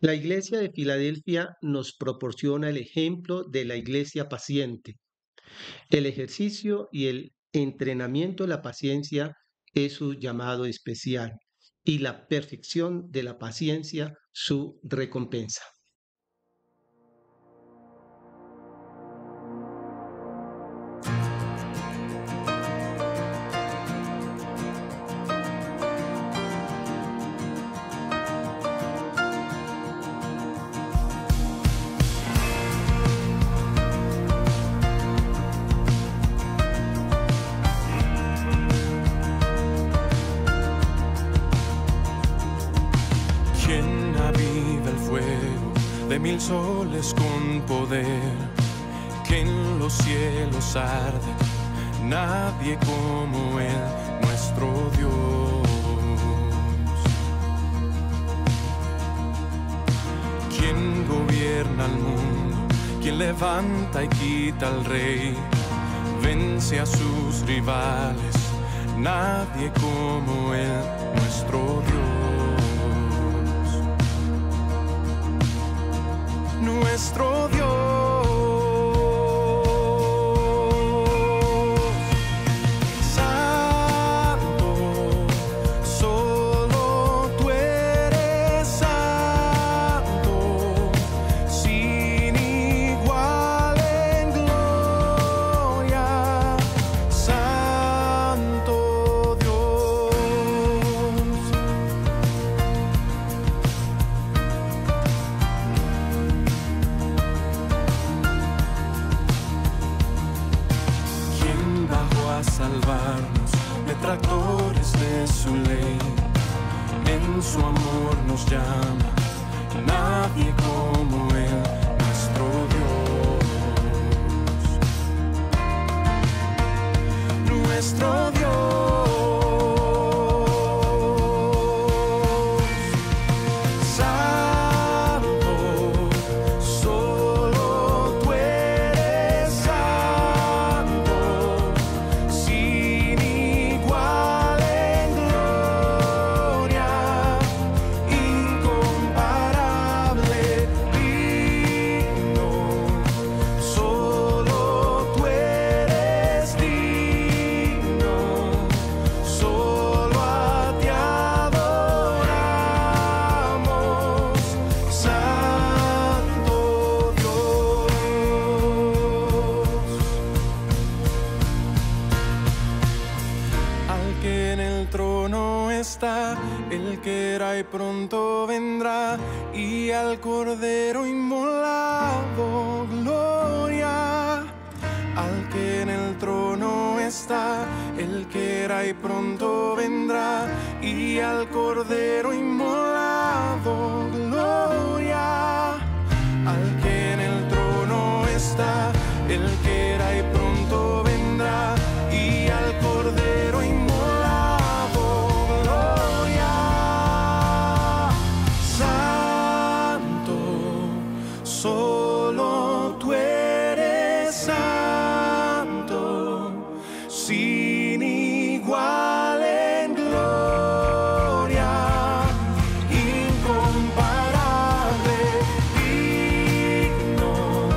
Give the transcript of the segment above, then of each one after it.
La iglesia de Filadelfia nos proporciona el ejemplo de la iglesia paciente. El ejercicio y el entrenamiento de la paciencia es su llamado especial y la perfección de la paciencia su recompensa. ¿Quién aviva el fuego de mil soles con poder que en los cielos arde? Nadie como Él, nuestro Dios. ¿Quién gobierna el mundo? ¿Quién levanta y quita al rey? Vence a sus rivales. Nadie como Él, nuestro Dios. Nuestro Dios. Santo, solo tú eres santo, sin igual en gloria. Santo Dios. ¿Quién bajó a salvarnos, detractores de su ley? En su amor nos llama, nadie como Él, nuestro Dios. Nuestro Dios. Santo, solo tú eres santo, sin igual en gloria, incomparable, digno. Solo tú eres digno, solo a ti adoramos, Santo Dios. Al que en el trono está, el que era y pronto vendrá, y al Cordero inmolado, gloria. Al que en el trono está, el que era y pronto vendrá, y al Cordero inmolado, gloria. Al que en el trono está, el que era y pronto vendrá, y al Cordero inmolado, gloria. Santo, solo tú eres santo, sin igual en gloria, incomparable, digno.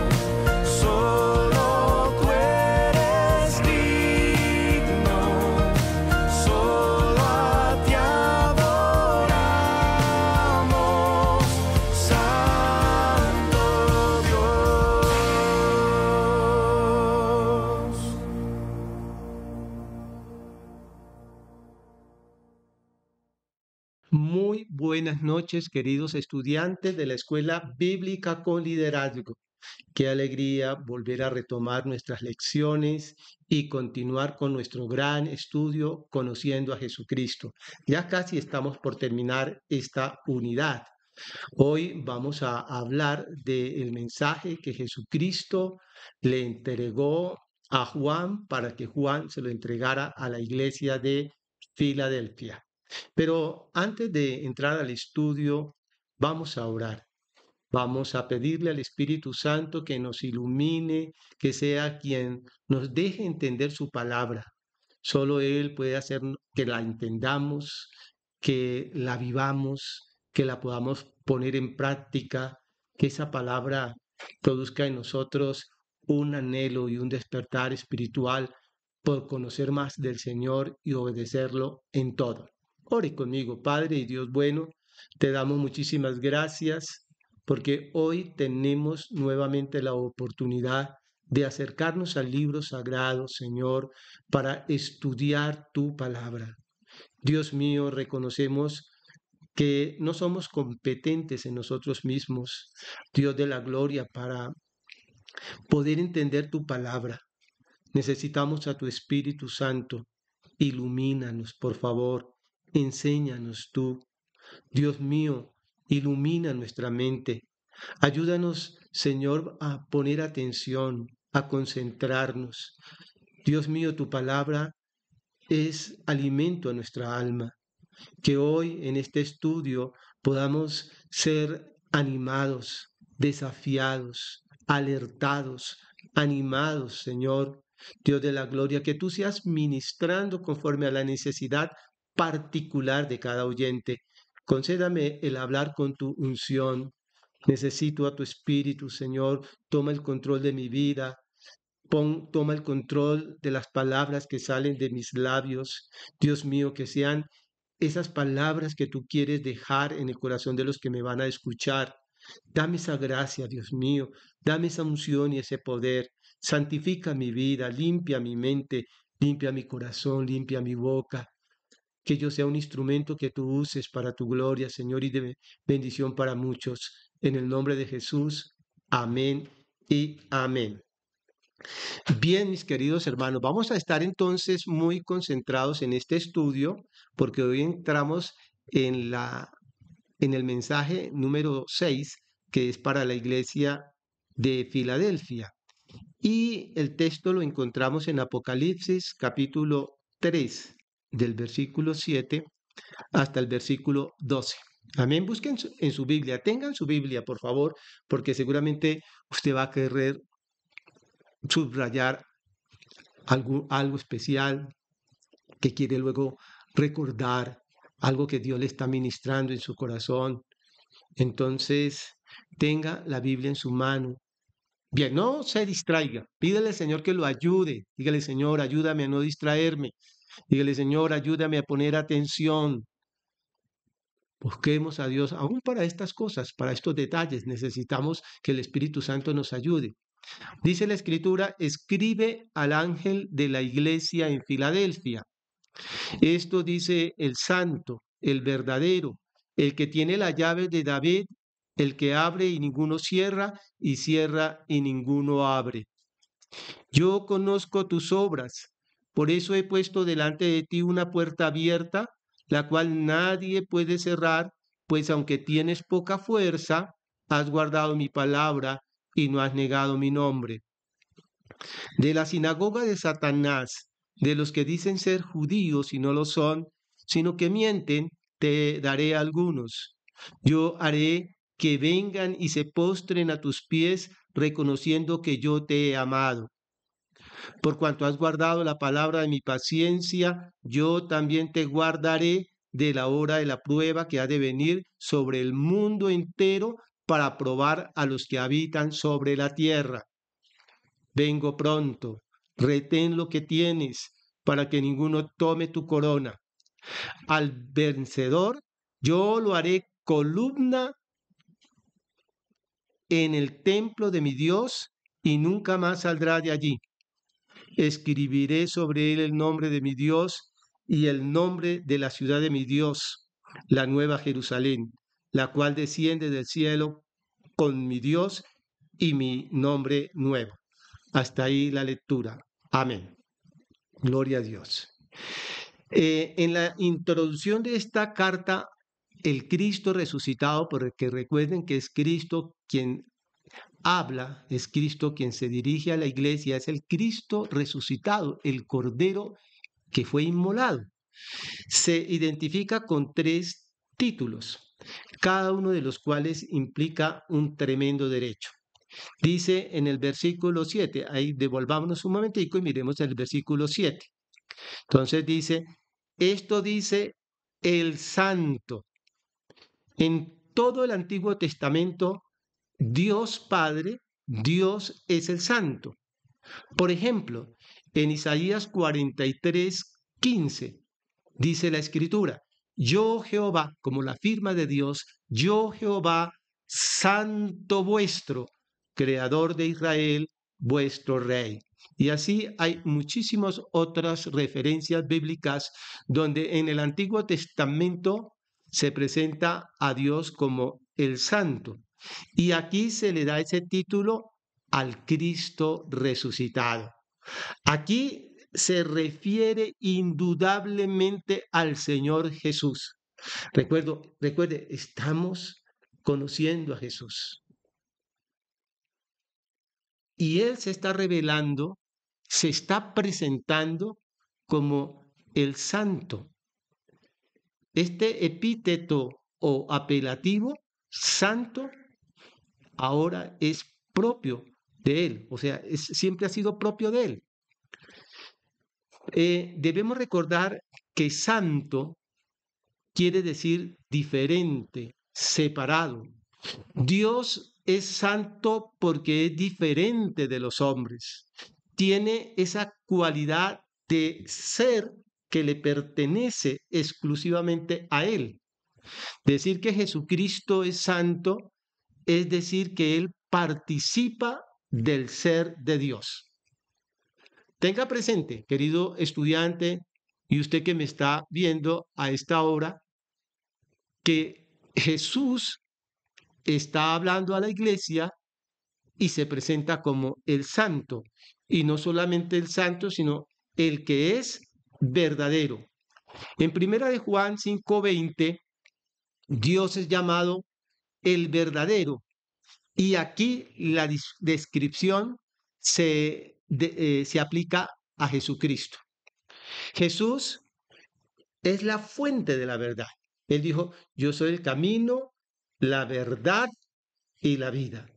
Solo tú eres digno, solo a ti adoramos, Santo Dios. Muy buenas noches, queridos estudiantes de la Escuela Bíblica con Liderazgo. Qué alegría volver a retomar nuestras lecciones y continuar con nuestro gran estudio conociendo a Jesucristo. Ya casi estamos por terminar esta unidad. Hoy vamos a hablar del mensaje que Jesucristo le entregó a Juan para que Juan se lo entregara a la iglesia de Filadelfia. Pero antes de entrar al estudio, vamos a orar. Vamos a pedirle al Espíritu Santo que nos ilumine, que sea quien nos deje entender su palabra. Solo Él puede hacer que la entendamos, que la vivamos, que la podamos poner en práctica, que esa palabra produzca en nosotros un anhelo y un despertar espiritual por conocer más del Señor y obedecerlo en todo. Ore conmigo, Padre y Dios bueno, te damos muchísimas gracias porque hoy tenemos nuevamente la oportunidad de acercarnos al libro sagrado, Señor, para estudiar tu palabra. Dios mío, reconocemos que no somos competentes en nosotros mismos, Dios de la gloria, para poder entender tu palabra. Necesitamos a tu Espíritu Santo. Ilumínanos, por favor. Enséñanos tú. Dios mío, ilumina nuestra mente. Ayúdanos, Señor, a poner atención, a concentrarnos. Dios mío, tu palabra es alimento a nuestra alma. Que hoy en este estudio podamos ser animados, desafiados, alertados, animados, Señor, Dios de la gloria, que tú seas ministrando conforme a la necesidad particular de cada oyente. Concédame el hablar con tu unción. Necesito a tu Espíritu, Señor. Toma el control de mi vida. Toma el control de las palabras que salen de mis labios. Dios mío, que sean esas palabras que tú quieres dejar en el corazón de los que me van a escuchar. Dame esa gracia, Dios mío. Dame esa unción y ese poder. Santifica mi vida, limpia mi mente, limpia mi corazón, limpia mi boca. Que yo sea un instrumento que tú uses para tu gloria, Señor, y de bendición para muchos. En el nombre de Jesús. Amén y amén. Bien, mis queridos hermanos, vamos a estar entonces muy concentrados en este estudio porque hoy entramos en el mensaje número 6, que es para la iglesia de Filadelfia. Y el texto lo encontramos en Apocalipsis capítulo 3, del versículo 7 hasta el versículo 12. Amén. Busquen en su Biblia, tengan su Biblia, por favor, porque seguramente usted va a querer subrayar algo especial que quiere luego recordar, algo que Dios le está ministrando en su corazón. Entonces, tenga la Biblia en su mano. Bien, no se distraiga. Pídele al Señor que lo ayude. Dígale, Señor, ayúdame a no distraerme. Dígale, Señor, ayúdame a poner atención. Busquemos a Dios, aún para estas cosas, para estos detalles. Necesitamos que el Espíritu Santo nos ayude. Dice la Escritura, escribe al ángel de la iglesia en Filadelfia. Esto dice el santo, el verdadero, el que tiene la llave de David, el que abre y ninguno cierra, y cierra y ninguno abre. Yo conozco tus obras, por eso he puesto delante de ti una puerta abierta, la cual nadie puede cerrar, pues aunque tienes poca fuerza, has guardado mi palabra y no has negado mi nombre. De la sinagoga de Satanás, de los que dicen ser judíos y no lo son, sino que mienten, te daré algunos. Yo haré que vengan y se postren a tus pies, reconociendo que yo te he amado. Por cuanto has guardado la palabra de mi paciencia, yo también te guardaré de la hora de la prueba que ha de venir sobre el mundo entero para probar a los que habitan sobre la tierra. Vengo pronto, retén lo que tienes, para que ninguno tome tu corona. Al vencedor, yo lo haré columna en el templo de mi Dios y nunca más saldrá de allí. Escribiré sobre él el nombre de mi Dios y el nombre de la ciudad de mi Dios, la nueva Jerusalén, la cual desciende del cielo con mi Dios y mi nombre nuevo. Hasta ahí la lectura. Amén. Gloria a Dios. En la introducción de esta carta, el Cristo resucitado, porque recuerden que es Cristo quien habla, es Cristo quien se dirige a la iglesia, es el Cristo resucitado, el Cordero que fue inmolado. Se identifica con 3 títulos, cada uno de los cuales implica un tremendo derecho. Dice en el versículo 7, ahí devolvámonos un momentico y miremos el versículo 7. Entonces dice, esto dice el santo. En todo el Antiguo Testamento, Dios Padre, Dios es el Santo. Por ejemplo, en Isaías 43:15 dice la Escritura: yo Jehová, como la firma de Dios, yo Jehová, santo vuestro, creador de Israel, vuestro rey. Y así hay muchísimas otras referencias bíblicas donde en el Antiguo Testamento se presenta a Dios como el santo. Y aquí se le da ese título al Cristo resucitado. Aquí se refiere indudablemente al Señor Jesús. Recuerde, estamos conociendo a Jesús. Y Él se está revelando, se está presentando como el santo. Este epíteto o apelativo, santo, ahora es propio de Él, o sea, siempre ha sido propio de Él. Debemos recordar que santo quiere decir diferente, separado. Dios es santo porque es diferente de los hombres. Tiene esa cualidad de ser que le pertenece exclusivamente a Él. Decir que Jesucristo es santo es decir que Él participa del ser de Dios. Tenga presente, querido estudiante, y usted que me está viendo a esta hora, que Jesús está hablando a la iglesia y se presenta como el santo, y no solamente el santo, sino el que es verdadero. En 1 de Juan 5:20, Dios es llamado el verdadero, y aquí la descripción se aplica a Jesucristo. Jesús es la fuente de la verdad. Él dijo: yo soy el camino, la verdad y la vida.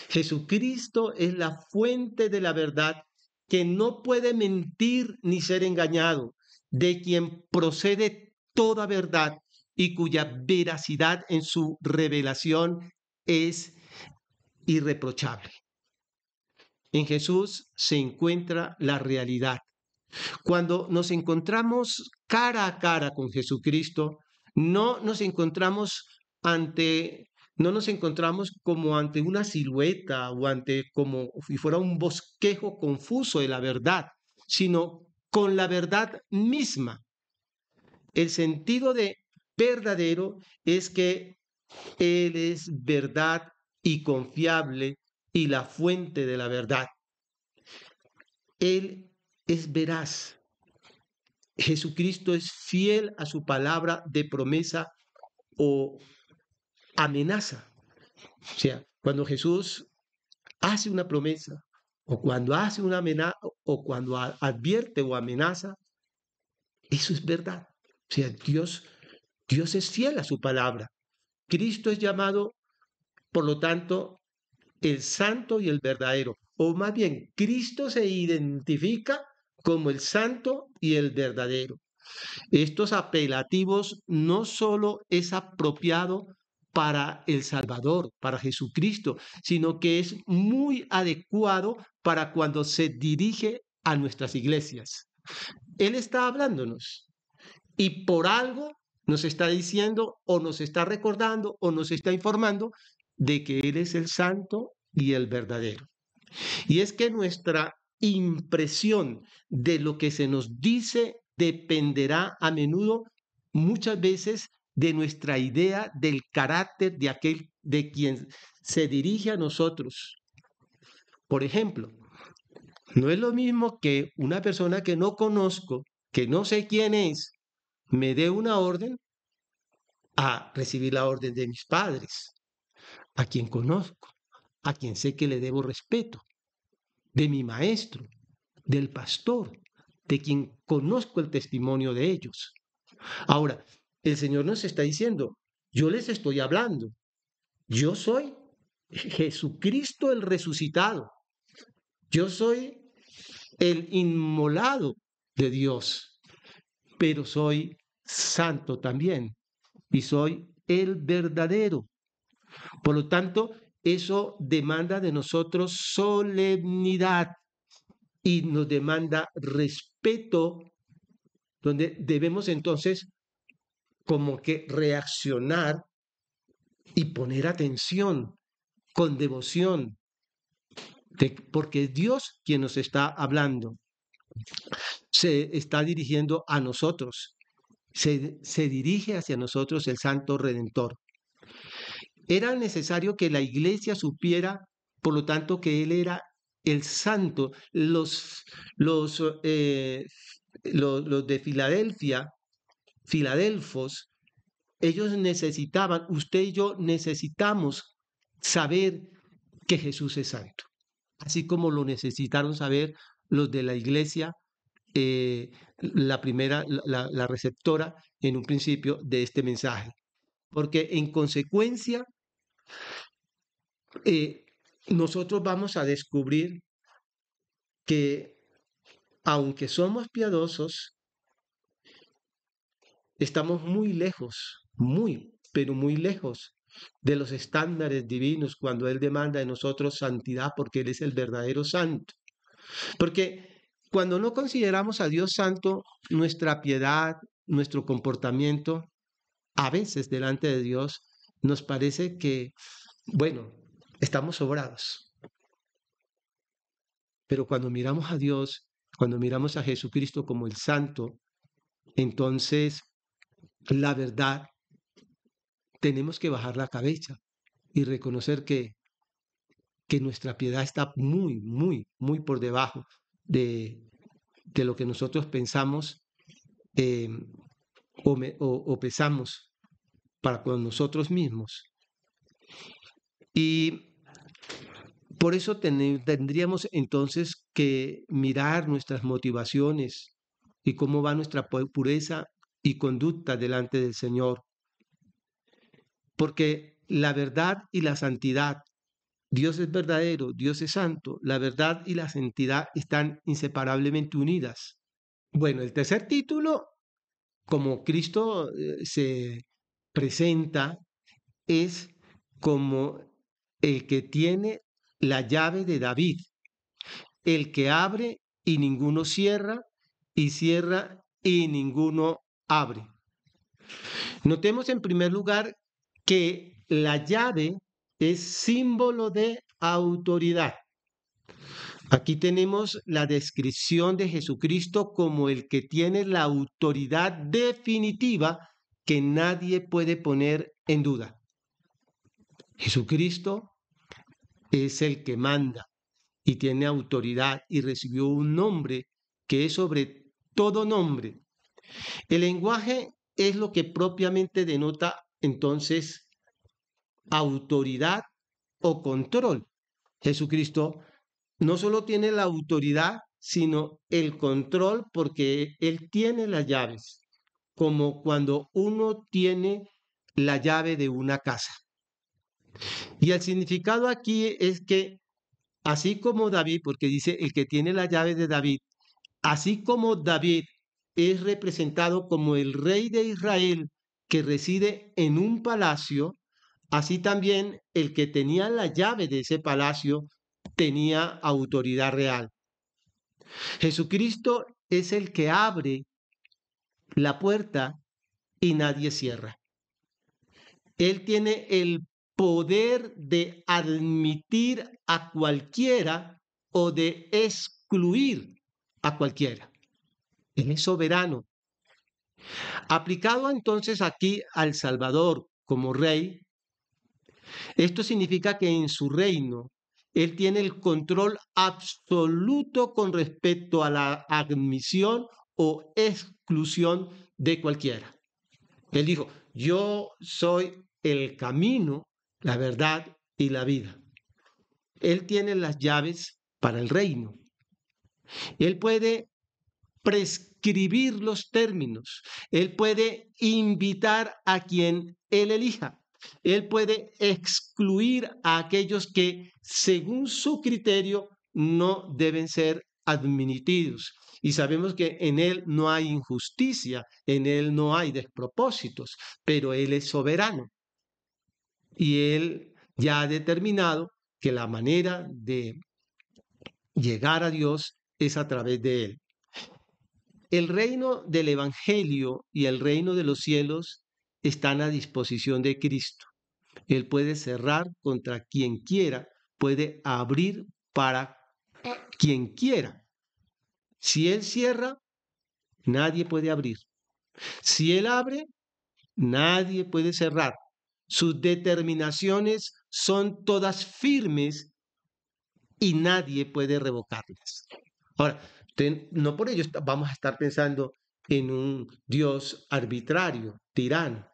Jesucristo es la fuente de la verdad, que no puede mentir ni ser engañado, de quien procede toda verdad y cuya veracidad en su revelación es irreprochable. En Jesús se encuentra la realidad. Cuando nos encontramos cara a cara con Jesucristo, no nos encontramos como ante una silueta o ante como si fuera un bosquejo confuso de la verdad, sino con la verdad misma. El sentido de verdadero es que Él es verdad y confiable y la fuente de la verdad. Él es veraz. Jesucristo es fiel a su palabra de promesa o amenaza. O sea, cuando Jesús hace una promesa o cuando hace una amenaza o cuando advierte o amenaza, eso es verdad. O sea, Dios es fiel a su palabra. Cristo es llamado, por lo tanto, el santo y el verdadero. O más bien, Cristo se identifica como el santo y el verdadero. Estos apelativos no solo es apropiado para el Salvador, para Jesucristo, sino que es muy adecuado para cuando se dirige a nuestras iglesias. Él está hablándonos y por algo nos está diciendo o nos está recordando o nos está informando de que Él es el santo y el verdadero. Y es que nuestra impresión de lo que se nos dice dependerá a menudo, muchas veces, de nuestra idea del carácter de aquel de quien se dirige a nosotros. Por ejemplo, no es lo mismo que una persona que no conozco, que no sé quién es, me dé una orden a recibir la orden de mis padres, a quien conozco, a quien sé que le debo respeto, de mi maestro, del pastor, de quien conozco el testimonio de ellos. Ahora, el Señor nos está diciendo: yo les estoy hablando, yo soy Jesucristo el resucitado, yo soy el inmolado de Dios, pero soy santo también y soy el verdadero. Por lo tanto, eso demanda de nosotros solemnidad y nos demanda respeto, donde debemos entonces como que reaccionar y poner atención con devoción, porque es Dios quien nos está hablando, se está dirigiendo a nosotros, se dirige hacia nosotros el Santo Redentor. Era necesario que la iglesia supiera, por lo tanto, que Él era el Santo. Los de Filadelfia, filadelfos, ellos necesitaban, usted y yo necesitamos saber que Jesús es santo, así como lo necesitaron saber los de la iglesia, la primera, la receptora en un principio de este mensaje. Porque en consecuencia, eh, nosotros vamos a descubrir que aunque somos piadosos, estamos muy lejos, pero muy lejos de los estándares divinos cuando Él demanda de nosotros santidad, porque Él es el verdadero santo. Porque cuando no consideramos a Dios santo, nuestra piedad, nuestro comportamiento, a veces delante de Dios, nos parece que, bueno, estamos sobrados. Pero cuando miramos a Dios, cuando miramos a Jesucristo como el santo, entonces la verdad, tenemos que bajar la cabeza y reconocer que nuestra piedad está muy por debajo de lo que nosotros pensamos, eh, o pesamos para con nosotros mismos. Y por eso tendríamos entonces que mirar nuestras motivaciones y cómo va nuestra pureza y conducta delante del Señor. Porque la verdad y la santidad, Dios es verdadero, Dios es santo, la verdad y la santidad están inseparablemente unidas. Bueno, el tercer título, como Cristo se presenta, es como el que tiene la llave de David, el que abre y ninguno cierra, y cierra y ninguno abre. Notemos en primer lugar que la llave es símbolo de autoridad. Aquí tenemos la descripción de Jesucristo como el que tiene la autoridad definitiva que nadie puede poner en duda. Jesucristo es el que manda y tiene autoridad y recibió un nombre que es sobre todo nombre. El lenguaje es lo que propiamente denota entonces autoridad o control. Jesucristo no solo tiene la autoridad, sino el control, porque Él tiene las llaves, como cuando uno tiene la llave de una casa. Y el significado aquí es que, así como David, porque dice el que tiene la llave de David, así como David es representado como el rey de Israel que reside en un palacio, así también el que tenía la llave de ese palacio tenía autoridad real. Jesucristo es el que abre la puerta y nadie cierra. Él tiene el poder de admitir a cualquiera o de excluir a cualquiera. Él es soberano. Aplicado entonces aquí al Salvador como rey, esto significa que en su reino Él tiene el control absoluto con respecto a la admisión o exclusión de cualquiera. Él dijo, yo soy el camino, la verdad y la vida. Él tiene las llaves para el reino. Él puede prescribir los términos. Él puede invitar a quien Él elija. Él puede excluir a aquellos que, según su criterio, no deben ser admitidos. Y sabemos que en Él no hay injusticia, en Él no hay despropósitos, pero Él es soberano. y Él ya ha determinado que la manera de llegar a Dios es a través de Él. El reino del Evangelio y el reino de los cielos están a disposición de Cristo. Él puede cerrar contra quien quiera, puede abrir para quien quiera. Si Él cierra, nadie puede abrir. Si Él abre, nadie puede cerrar. Sus determinaciones son todas firmes y nadie puede revocarlas. Ahora, no por ello vamos a estar pensando en un Dios arbitrario, tirano,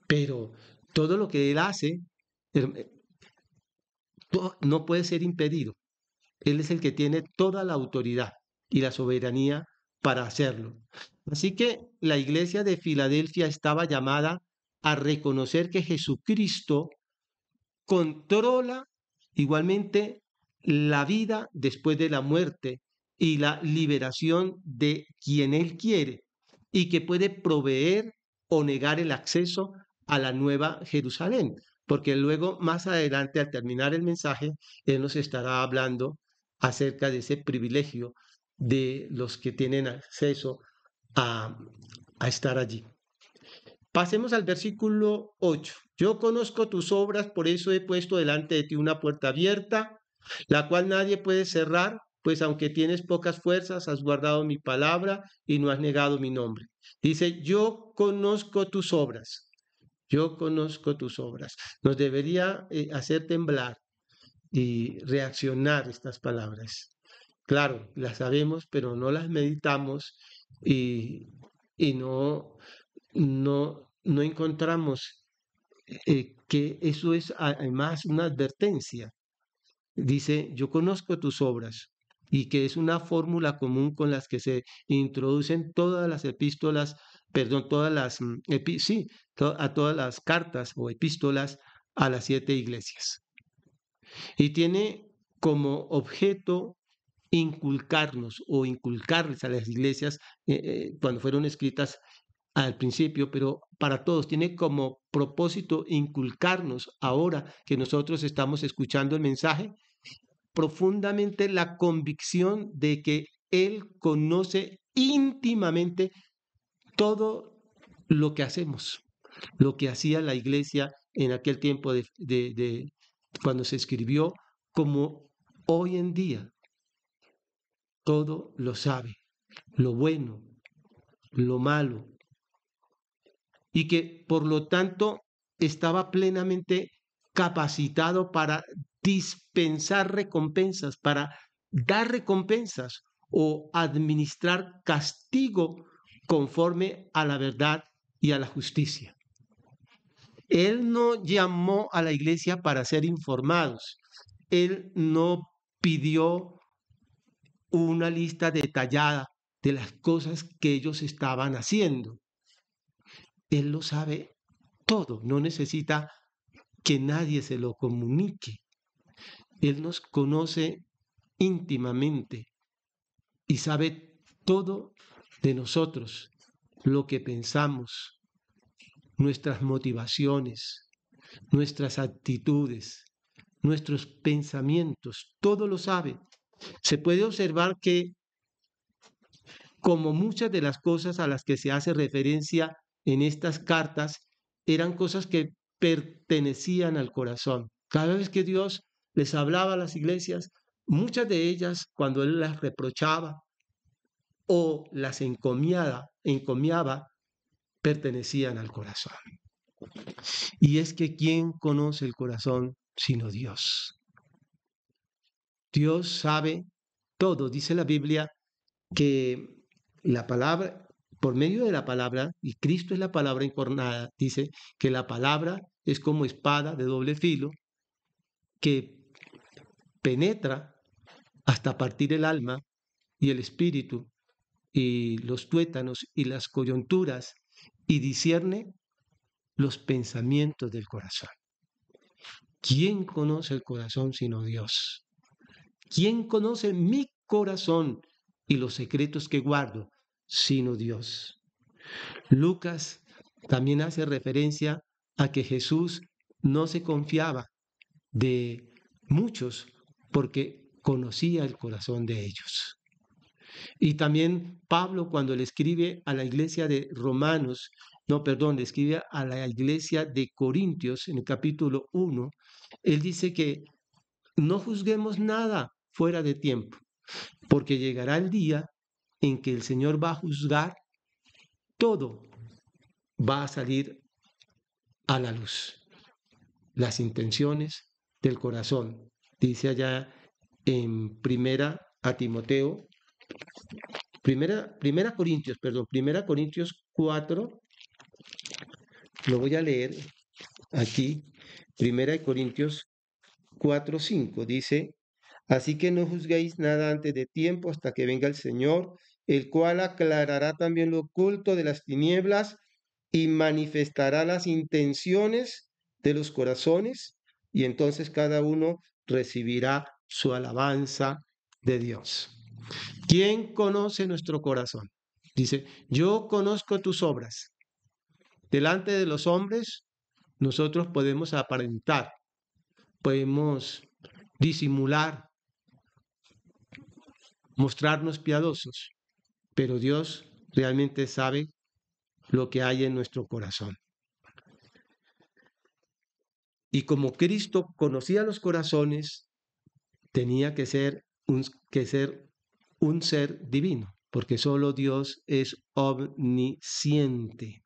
pero todo lo que Él hace no puede ser impedido. Él es el que tiene toda la autoridad y la soberanía para hacerlo. Así que la iglesia de Filadelfia estaba llamada a reconocer que Jesucristo controla igualmente la vida después de la muerte y la liberación de quien Él quiere y que puede proveer o negar el acceso a la nueva Jerusalén. Porque luego, más adelante, al terminar el mensaje, Él nos estará hablando acerca de ese privilegio de los que tienen acceso a estar allí. Pasemos al versículo 8. Yo conozco tus obras, por eso he puesto delante de ti una puerta abierta, la cual nadie puede cerrar, pues aunque tienes pocas fuerzas, has guardado mi palabra y no has negado mi nombre. Dice, yo conozco tus obras. Yo conozco tus obras. Nos debería hacer temblar y reaccionar estas palabras. Claro, las sabemos, pero no las meditamos y no encontramos que eso es además una advertencia. Dice, yo conozco tus obras, y que es una fórmula común con las que se introducen todas las epístolas, perdón, a todas las cartas o epístolas a las 7 iglesias. Y tiene como objeto inculcarnos o inculcarles a las iglesias cuando fueron escritas al principio, pero para todos tiene como propósito inculcarnos ahora que nosotros estamos escuchando el mensaje profundamente la convicción de que Él conoce íntimamente todo lo que hacemos, lo que hacía la iglesia en aquel tiempo de cuando se escribió, como hoy en día. Todo lo sabe, lo bueno, lo malo, y que por lo tanto estaba plenamente capacitado para dispensar recompensas, para dar recompensas o administrar castigo conforme a la verdad y a la justicia. Él no llamó a la iglesia para ser informados. Él no pidió una lista detallada de las cosas que ellos estaban haciendo. Él lo sabe todo, no necesita que nadie se lo comunique. Él nos conoce íntimamente y sabe todo de nosotros, lo que pensamos, nuestras motivaciones, nuestras actitudes, nuestros pensamientos, todo lo sabe. Se puede observar que, como muchas de las cosas a las que se hace referencia en estas cartas, eran cosas que pertenecían al corazón. Cada vez que Dios les hablaba a las iglesias, muchas de ellas, cuando Él las reprochaba o las encomiaba, pertenecían al corazón. Y es que ¿quién conoce el corazón sino Dios? Dios sabe todo. Dice la Biblia que la palabra, por medio de la palabra, y Cristo es la palabra encarnada, dice que la palabra es como espada de doble filo que penetra hasta partir el alma y el espíritu y los tuétanos y las coyunturas y discierne los pensamientos del corazón. ¿Quién conoce el corazón sino Dios? ¿Quién conoce mi corazón y los secretos que guardo sino Dios? Lucas también hace referencia a que Jesús no se confiaba de muchos porque conocía el corazón de ellos. Y también Pablo, cuando le escribe a la iglesia de Romanos, no, perdón, le escribe a la iglesia de Corintios en el capítulo 1, él dice que no juzguemos nada fuera de tiempo, porque llegará el día en que el Señor va a juzgar todo, va a salir a la luz, las intenciones del corazón. Dice allá en primera a Timoteo, primera Corintios, perdón, primera Corintios 4, lo voy a leer aquí, primera Corintios 4:5, dice: así que no juzguéis nada antes de tiempo hasta que venga el Señor, el cual aclarará también lo oculto de las tinieblas y manifestará las intenciones de los corazones, y entonces cada uno recibirá su alabanza de Dios. ¿Quién conoce nuestro corazón? Dice, yo conozco tus obras. Delante de los hombres, nosotros podemos aparentar, podemos disimular, mostrarnos piadosos, pero Dios realmente sabe lo que hay en nuestro corazón. Y como Cristo conocía los corazones, tenía que ser un ser divino, porque solo Dios es omnisciente.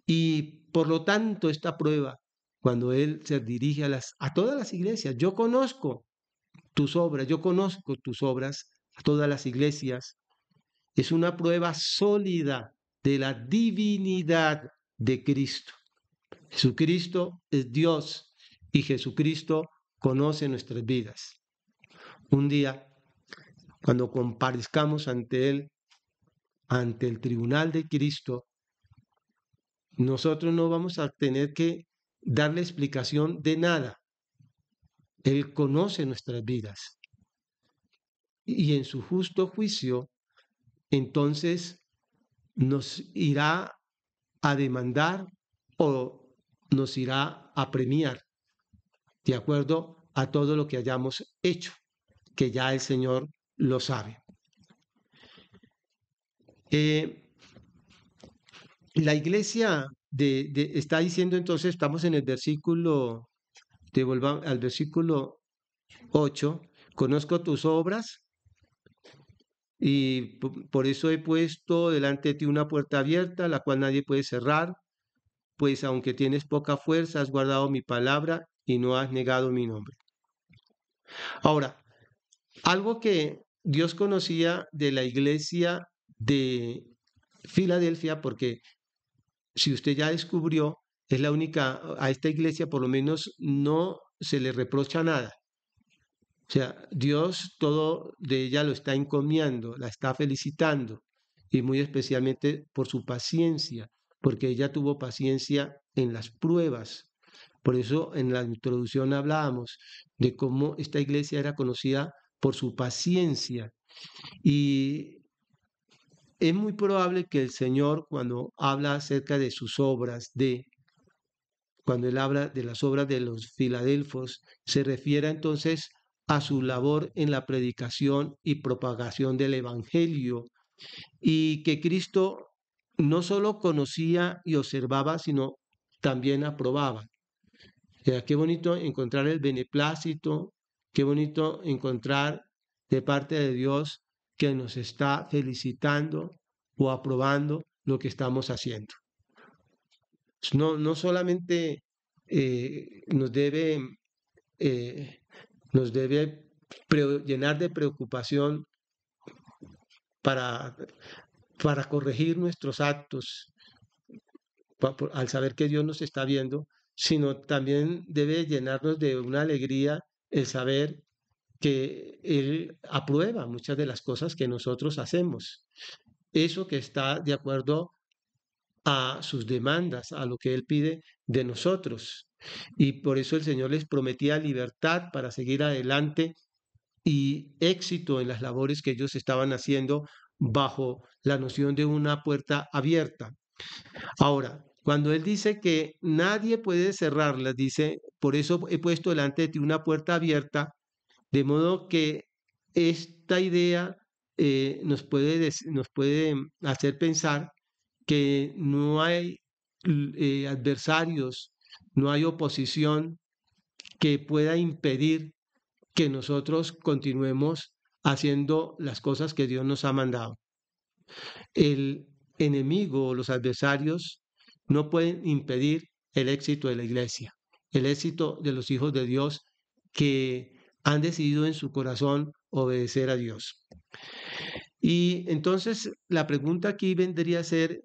Y por lo tanto, esta prueba, cuando Él se dirige a todas las iglesias, yo conozco tus obras, a todas las iglesias, es una prueba sólida de la divinidad de Cristo. Jesucristo es Dios y Jesucristo conoce nuestras vidas. Un día, cuando comparezcamos ante Él, ante el tribunal de Cristo, nosotros no vamos a tener que darle explicación de nada. Él conoce nuestras vidas. Y en su justo juicio, entonces nos irá a demandar o nos irá a premiar de acuerdo a todo lo que hayamos hecho, que ya el Señor lo sabe. La iglesia está diciendo entonces, estamos en el versículo, devolvamos al versículo 8, conozco tus obras y por eso he puesto delante de ti una puerta abierta, la cual nadie puede cerrar, pues aunque tienes poca fuerza, has guardado mi palabra y no has negado mi nombre. Ahora, algo que Dios conocía de la iglesia de Filadelfia, porque si usted ya descubrió, es la única, a esta iglesia por lo menos no se le reprocha nada. O sea, Dios todo de ella lo está encomiando, la está felicitando, y muy especialmente por su paciencia, porque ella tuvo paciencia en las pruebas. Por eso en la introducción hablábamos de cómo esta iglesia era conocida por su paciencia. Y es muy probable que el Señor, cuando habla acerca de sus obras, cuando Él habla de las obras de los filadelfos, se refiera entonces a su labor en la predicación y propagación del Evangelio, y que Cristo no solo conocía y observaba, sino también aprobaba. O sea, qué bonito encontrar el beneplácito, qué bonito encontrar de parte de Dios que nos está felicitando o aprobando lo que estamos haciendo. No solamente nos debe llenar de preocupación para corregir nuestros actos al saber que Dios nos está viendo, sino también debe llenarnos de una alegría el saber que Él aprueba muchas de las cosas que nosotros hacemos. Eso que está de acuerdo a sus demandas, a lo que Él pide de nosotros. Y por eso el Señor les prometía libertad para seguir adelante y éxito en las labores que ellos estaban haciendo bajo la noción de una puerta abierta. Ahora, Cuando Él dice que nadie puede cerrarlas, dice, por eso he puesto delante de ti una puerta abierta, de modo que esta idea nos puede hacer pensar que no hay adversarios, no hay oposición que pueda impedir que nosotros continuemos haciendo las cosas que Dios nos ha mandado. El enemigo o los adversarios no pueden impedir el éxito de la iglesia, el éxito de los hijos de Dios que han decidido en su corazón obedecer a Dios. Y entonces la pregunta aquí vendría a ser,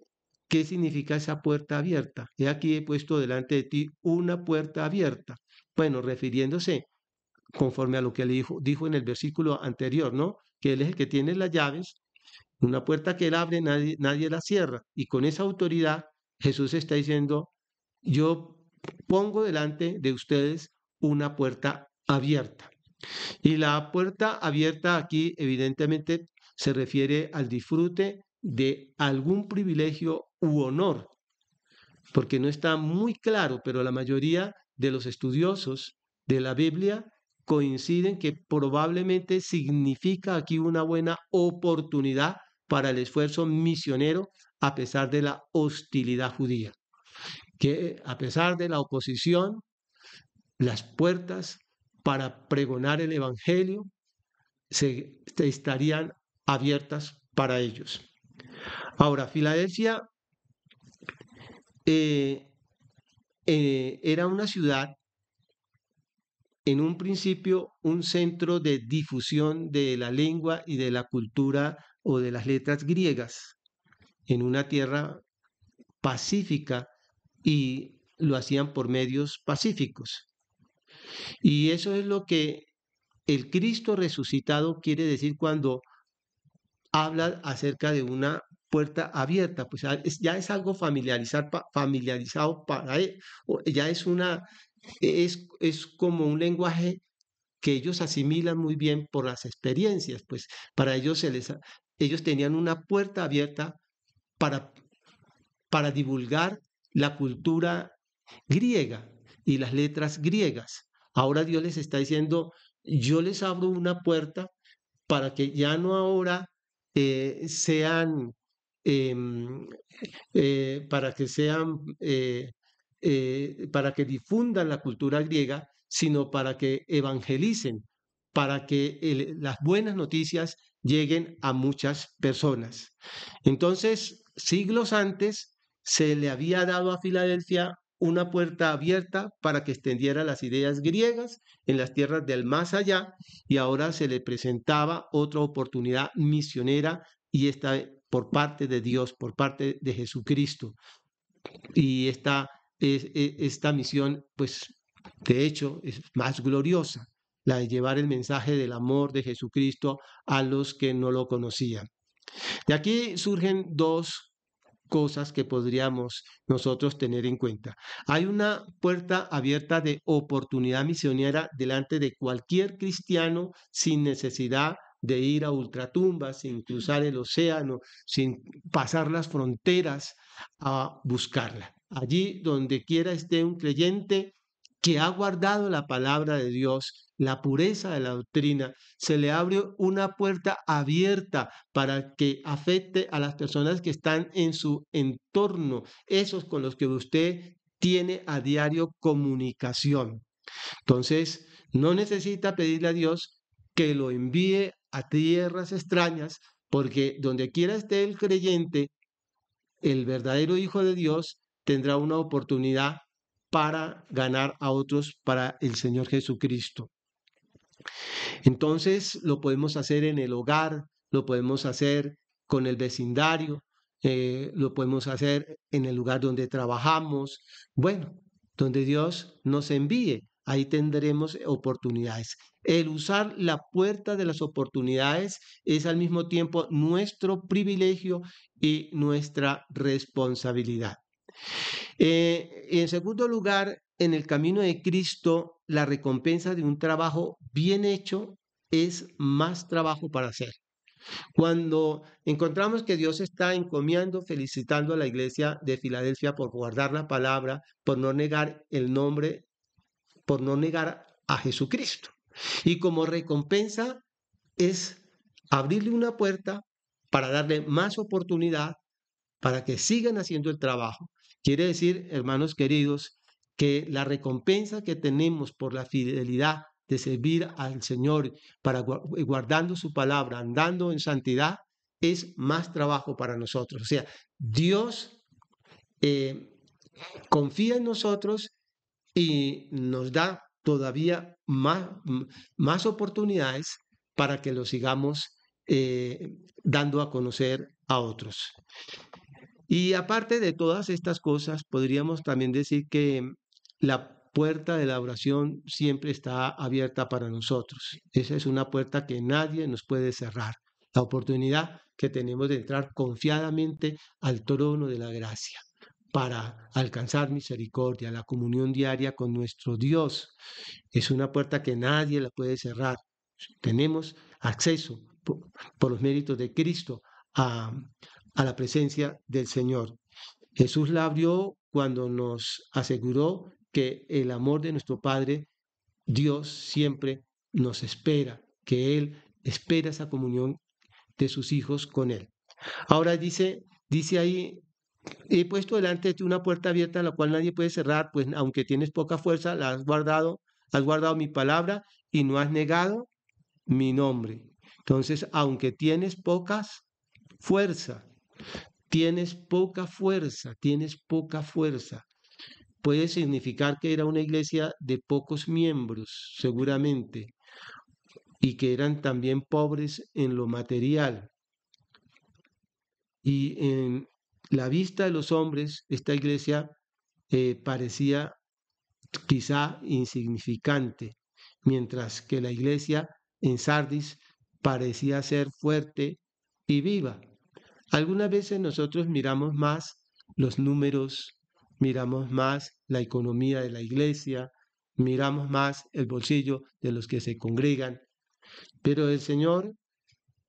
¿qué significa esa puerta abierta? He aquí he puesto delante de ti una puerta abierta. Bueno, refiriéndose conforme a lo que le dijo en el versículo anterior, ¿no? Que Él es el que tiene las llaves, una puerta que Él abre, nadie la cierra. Y con esa autoridad, Jesús está diciendo, yo pongo delante de ustedes una puerta abierta. Y la puerta abierta aquí evidentemente se refiere al disfrute de algún privilegio u honor, porque no está muy claro, pero la mayoría de los estudiosos de la Biblia coinciden que probablemente significa aquí una buena oportunidad para el esfuerzo misionero a pesar de la hostilidad judía, que a pesar de la oposición, las puertas para pregonar el Evangelio se estarían abiertas para ellos. Ahora, Filadelfia era una ciudad, en un principio, un centro de difusión de la lengua y de la cultura o de las letras griegas, en una tierra pacífica, y lo hacían por medios pacíficos. Y eso es lo que el Cristo resucitado quiere decir cuando habla acerca de una puerta abierta, pues ya es algo familiarizado para él, ya es como un lenguaje que ellos asimilan muy bien por las experiencias, pues para ellos ellos tenían una puerta abierta para, para divulgar la cultura griega y las letras griegas. Ahora Dios les está diciendo, yo les abro una puerta para que ya no ahora sean, em, para que difundan la cultura griega, sino para que evangelicen, para que las buenas noticias lleguen a muchas personas. Entonces, siglos antes, se le había dado a Filadelfia una puerta abierta para que extendiera las ideas griegas en las tierras del más allá, y ahora se le presentaba otra oportunidad misionera, y esta por parte de Dios, por parte de Jesucristo. Y esta misión, pues, de hecho, es más gloriosa, la de llevar el mensaje del amor de Jesucristo a los que no lo conocían. De aquí surgen dos cosas que podríamos nosotros tener en cuenta. Hay una puerta abierta de oportunidad misionera delante de cualquier cristiano sin necesidad de ir a ultratumbas, sin cruzar el océano, sin pasar las fronteras a buscarla. Allí donde quiera esté un creyente que ha guardado la palabra de Dios, la pureza de la doctrina, se le abre una puerta abierta para que afecte a las personas que están en su entorno, esos con los que usted tiene a diario comunicación. Entonces, no necesita pedirle a Dios que lo envíe a tierras extrañas, porque donde quiera esté el creyente, el verdadero Hijo de Dios tendrá una oportunidad para ganar a otros para el Señor Jesucristo. Entonces lo podemos hacer en el hogar, lo podemos hacer con el vecindario, lo podemos hacer en el lugar donde trabajamos, bueno, donde Dios nos envíe, ahí tendremos oportunidades. El usar la puerta de las oportunidades es al mismo tiempo nuestro privilegio y nuestra responsabilidad. En segundo lugar, en el camino de Cristo, la recompensa de un trabajo bien hecho es más trabajo para hacer. Cuando encontramos que Dios está encomiando, felicitando a la iglesia de Filadelfia por guardar la palabra, por no negar el nombre, por no negar a Jesucristo. Y como recompensa es abrirle una puerta para darle más oportunidad para que sigan haciendo el trabajo. Quiere decir, hermanos queridos, que la recompensa que tenemos por la fidelidad de servir al Señor para guardando su palabra, andando en santidad, es más trabajo para nosotros. O sea, Dios eh, confía en nosotros y nos da todavía más oportunidades para que lo sigamos dando a conocer a otros. Y aparte de todas estas cosas, podríamos también decir que la puerta de la oración siempre está abierta para nosotros. Esa es una puerta que nadie nos puede cerrar. La oportunidad que tenemos de entrar confiadamente al trono de la gracia para alcanzar misericordia, la comunión diaria con nuestro Dios. Es una puerta que nadie la puede cerrar. Tenemos acceso por los méritos de Cristo a la presencia del Señor. Jesús la abrió cuando nos aseguró que el amor de nuestro Padre, Dios, siempre nos espera, que Él espera esa comunión de sus hijos con Él. Ahora dice ahí, he puesto delante de ti una puerta abierta la cual nadie puede cerrar, pues aunque tienes poca fuerza, la has guardado mi palabra y no has negado mi nombre. Entonces, aunque tienes fuerza, tienes poca fuerza. Puede significar que era una iglesia de pocos miembros, seguramente, y que eran también pobres en lo material. Y en la vista de los hombres, esta iglesia parecía quizá insignificante, mientras que la iglesia en Sardis parecía ser fuerte y viva. Algunas veces nosotros miramos más los números, miramos más la economía de la iglesia, miramos más el bolsillo de los que se congregan, pero el Señor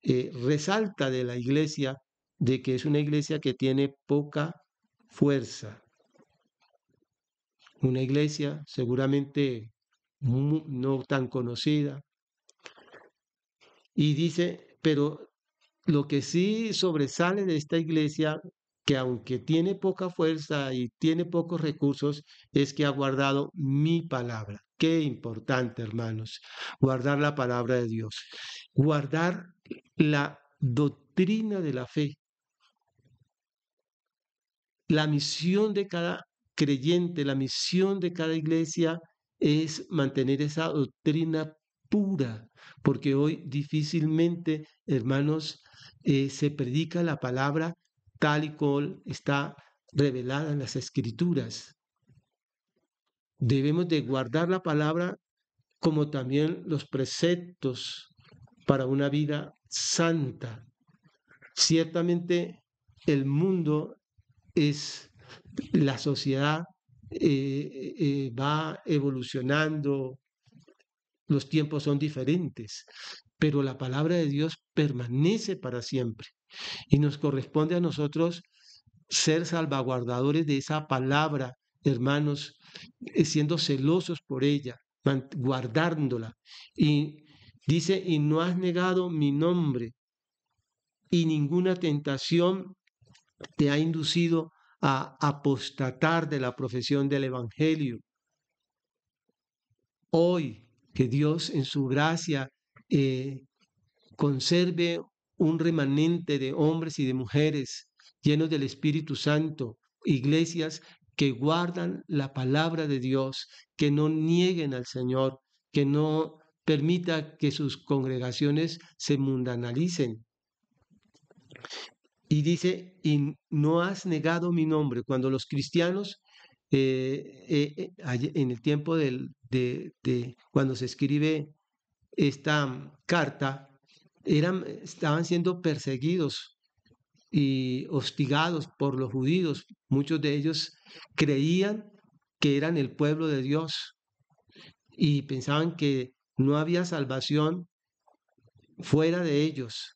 resalta de la iglesia de que es una iglesia que tiene poca fuerza, una iglesia seguramente no tan conocida, y dice, pero lo que sí sobresale de esta iglesia, que aunque tiene poca fuerza y tiene pocos recursos, es que ha guardado mi palabra. Qué importante, hermanos, guardar la palabra de Dios, guardar la doctrina de la fe. La misión de cada creyente, la misión de cada iglesia es mantener esa doctrina pura, porque hoy difícilmente, hermanos, se predica la palabra tal y como está revelada en las Escrituras. Debemos de guardar la palabra como también los preceptos para una vida santa. Ciertamente el mundo es, la sociedad va evolucionando, los tiempos son diferentes, pero la palabra de Dios permanece para siempre y nos corresponde a nosotros ser salvaguardadores de esa palabra, hermanos, siendo celosos por ella, guardándola. Y dice, y no has negado mi nombre, y ninguna tentación te ha inducido a apostatar de la profesión del Evangelio. Hoy, que Dios en su gracia conserve un remanente de hombres y de mujeres llenos del Espíritu Santo, iglesias que guardan la palabra de Dios, que no nieguen al Señor, que no permita que sus congregaciones se mundanalicen. Y dice, y no has negado mi nombre. Cuando los cristianos, en el tiempo cuando se escribe esta carta, estaban siendo perseguidos y hostigados por los judíos. Muchos de ellos creían que eran el pueblo de Dios y pensaban que no había salvación fuera de ellos.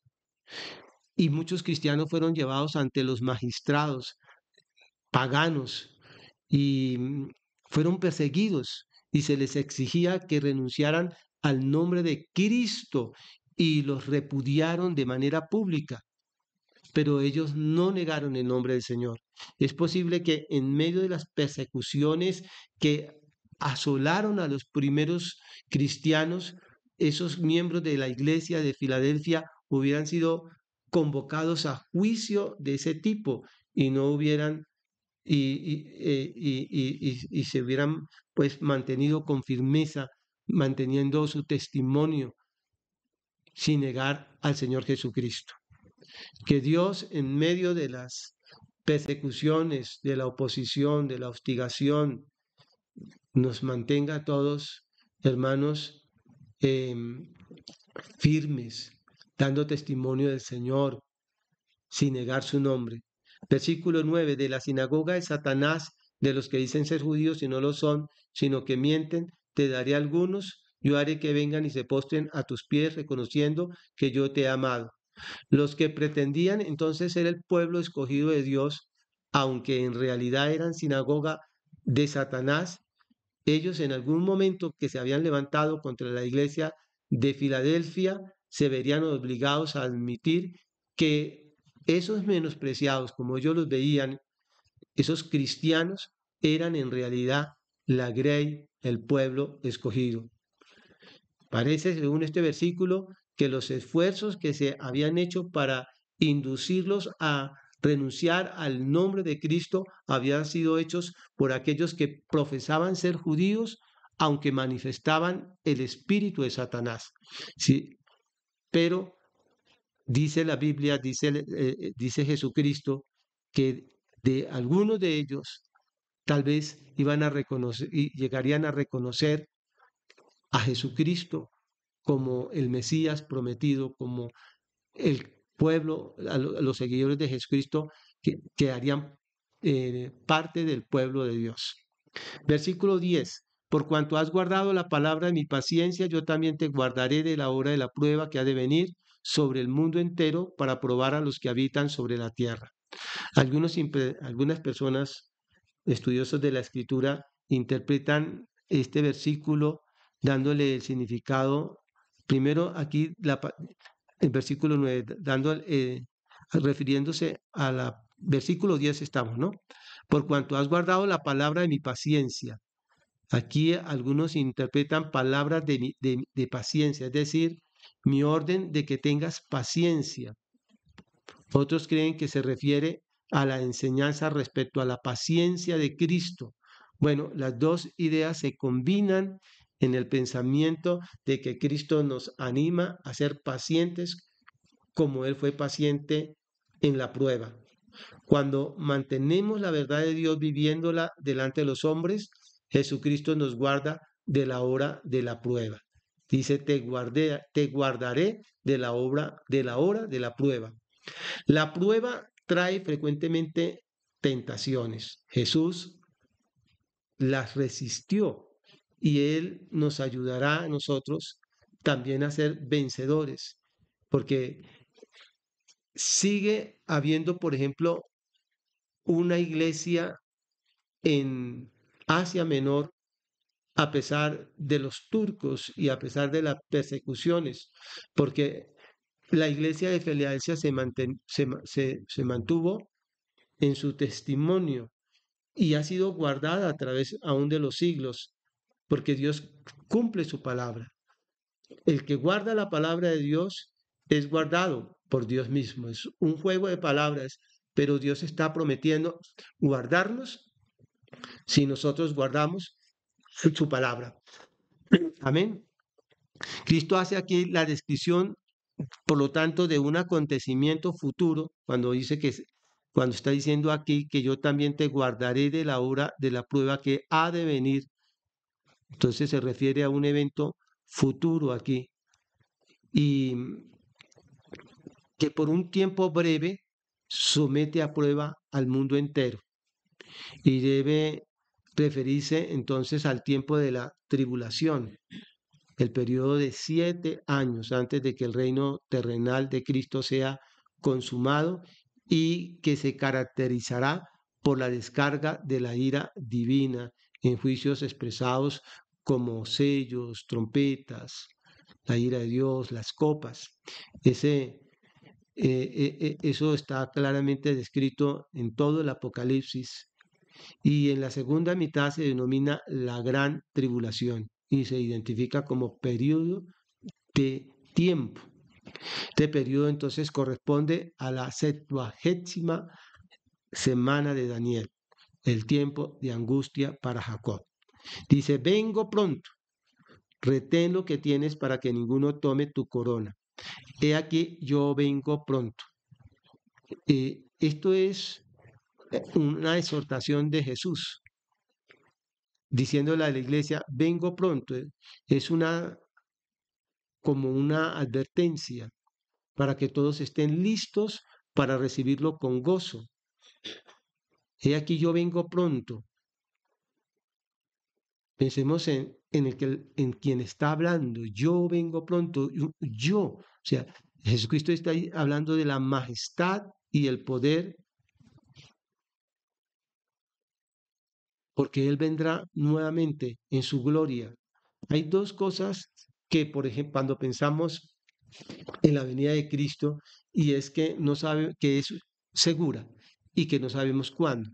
Y muchos cristianos fueron llevados ante los magistrados paganos y fueron perseguidos y se les exigía que renunciaran al nombre de Cristo y los repudiaron de manera pública, pero ellos no negaron el nombre del Señor. Es posible que en medio de las persecuciones que asolaron a los primeros cristianos, esos miembros de la iglesia de Filadelfia hubieran sido convocados a juicio de ese tipo y no hubieran y se hubieran pues mantenido con firmeza, manteniendo su testimonio sin negar al Señor Jesucristo. Que Dios en medio de las persecuciones, de la oposición, de la hostigación, nos mantenga a todos, hermanos, firmes, dando testimonio del Señor, sin negar su nombre. Versículo 9, de la sinagoga de Satanás, de los que dicen ser judíos y no lo son, sino que mienten, te daré algunos, yo haré que vengan y se postren a tus pies, reconociendo que yo te he amado. Los que pretendían entonces ser el pueblo escogido de Dios, aunque en realidad eran sinagoga de Satanás, ellos en algún momento que se habían levantado contra la iglesia de Filadelfia, se verían obligados a admitir que esos menospreciados, como ellos los veían, esos cristianos, eran en realidad la grey, el pueblo escogido. Parece, según este versículo, que los esfuerzos que se habían hecho para inducirlos a renunciar al nombre de Cristo habían sido hechos por aquellos que profesaban ser judíos, aunque manifestaban el espíritu de Satanás. Sí, pero dice la Biblia, dice Jesucristo, que de algunos de ellos tal vez iban a reconocer y llegarían a reconocer a Jesucristo como el Mesías prometido, como el pueblo, a los seguidores de Jesucristo que harían parte del pueblo de Dios. Versículo 10. Por cuanto has guardado la palabra de mi paciencia, yo también te guardaré de la hora de la prueba que ha de venir sobre el mundo entero para probar a los que habitan sobre la tierra. Algunas personas estudiosos de la Escritura interpretan este versículo dándole el significado, primero aquí el versículo 9, refiriéndose a la versículo 10 estamos, ¿no? Por cuanto has guardado la palabra de mi paciencia. Aquí algunos interpretan palabras de paciencia, es decir, mi orden de que tengas paciencia. Otros creen que se refiere a la enseñanza respecto a la paciencia de Cristo. Bueno, las dos ideas se combinan en el pensamiento de que Cristo nos anima a ser pacientes como Él fue paciente en la prueba. Cuando mantenemos la verdad de Dios viviéndola delante de los hombres, Jesucristo nos guarda de la hora de la prueba. Dice, te guardaré de la hora de la prueba. La prueba trae frecuentemente tentaciones. Jesús las resistió y Él nos ayudará a nosotros también a ser vencedores, porque sigue habiendo, por ejemplo, una iglesia en Asia Menor, a pesar de los turcos y a pesar de las persecuciones, porque la iglesia de Filadelfia se mantuvo en su testimonio y ha sido guardada a través aún de los siglos, porque Dios cumple su palabra. El que guarda la palabra de Dios es guardado por Dios mismo. Es un juego de palabras, pero Dios está prometiendo guardarnos si nosotros guardamos su palabra. Amén. Cristo hace aquí la descripción, por lo tanto, de un acontecimiento futuro, cuando está diciendo aquí que yo también te guardaré de la hora de la prueba que ha de venir. Entonces se refiere a un evento futuro aquí. Y que por un tiempo breve somete a prueba al mundo entero. Y debe referirse entonces al tiempo de la tribulación. el periodo de 7 años antes de que el reino terrenal de Cristo sea consumado y que se caracterizará por la descarga de la ira divina en juicios expresados como sellos, trompetas, la ira de Dios, las copas. Eso está claramente descrito en todo el Apocalipsis y en la segunda mitad se denomina la gran tribulación y se identifica como periodo de tiempo. Este periodo entonces corresponde a la 70ª semana de Daniel, el tiempo de angustia para Jacob. Dice, vengo pronto, retén lo que tienes para que ninguno tome tu corona. He aquí, yo vengo pronto. Esto es una exhortación de Jesús, diciéndole a la iglesia, vengo pronto. Es como una advertencia para que todos estén listos para recibirlo con gozo. He aquí yo vengo pronto. Pensemos en quien está hablando. Yo vengo pronto. Yo. O sea, Jesucristo está ahí hablando de la majestad y el poder, porque Él vendrá nuevamente en su gloria. Hay dos cosas que, por ejemplo, cuando pensamos en la venida de Cristo, y es que no sabe que es segura y que no sabemos cuándo.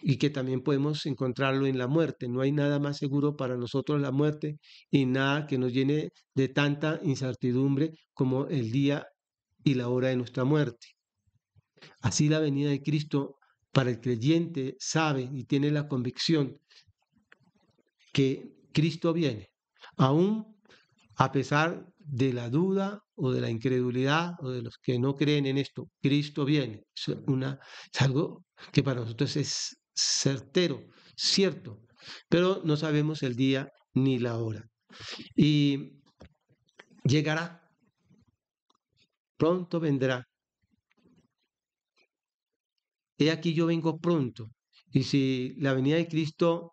Y que también podemos encontrarlo en la muerte. No hay nada más seguro para nosotros la muerte y nada que nos llene de tanta incertidumbre como el día y la hora de nuestra muerte. Así la venida de Cristo para el creyente sabe y tiene la convicción que Cristo viene, aún a pesar de la duda o de la incredulidad o de los que no creen en esto. Cristo viene. Es algo que para nosotros es certero, cierto, pero no sabemos el día ni la hora. Y llegará, pronto vendrá. He aquí yo vengo pronto. Y si la venida de Cristo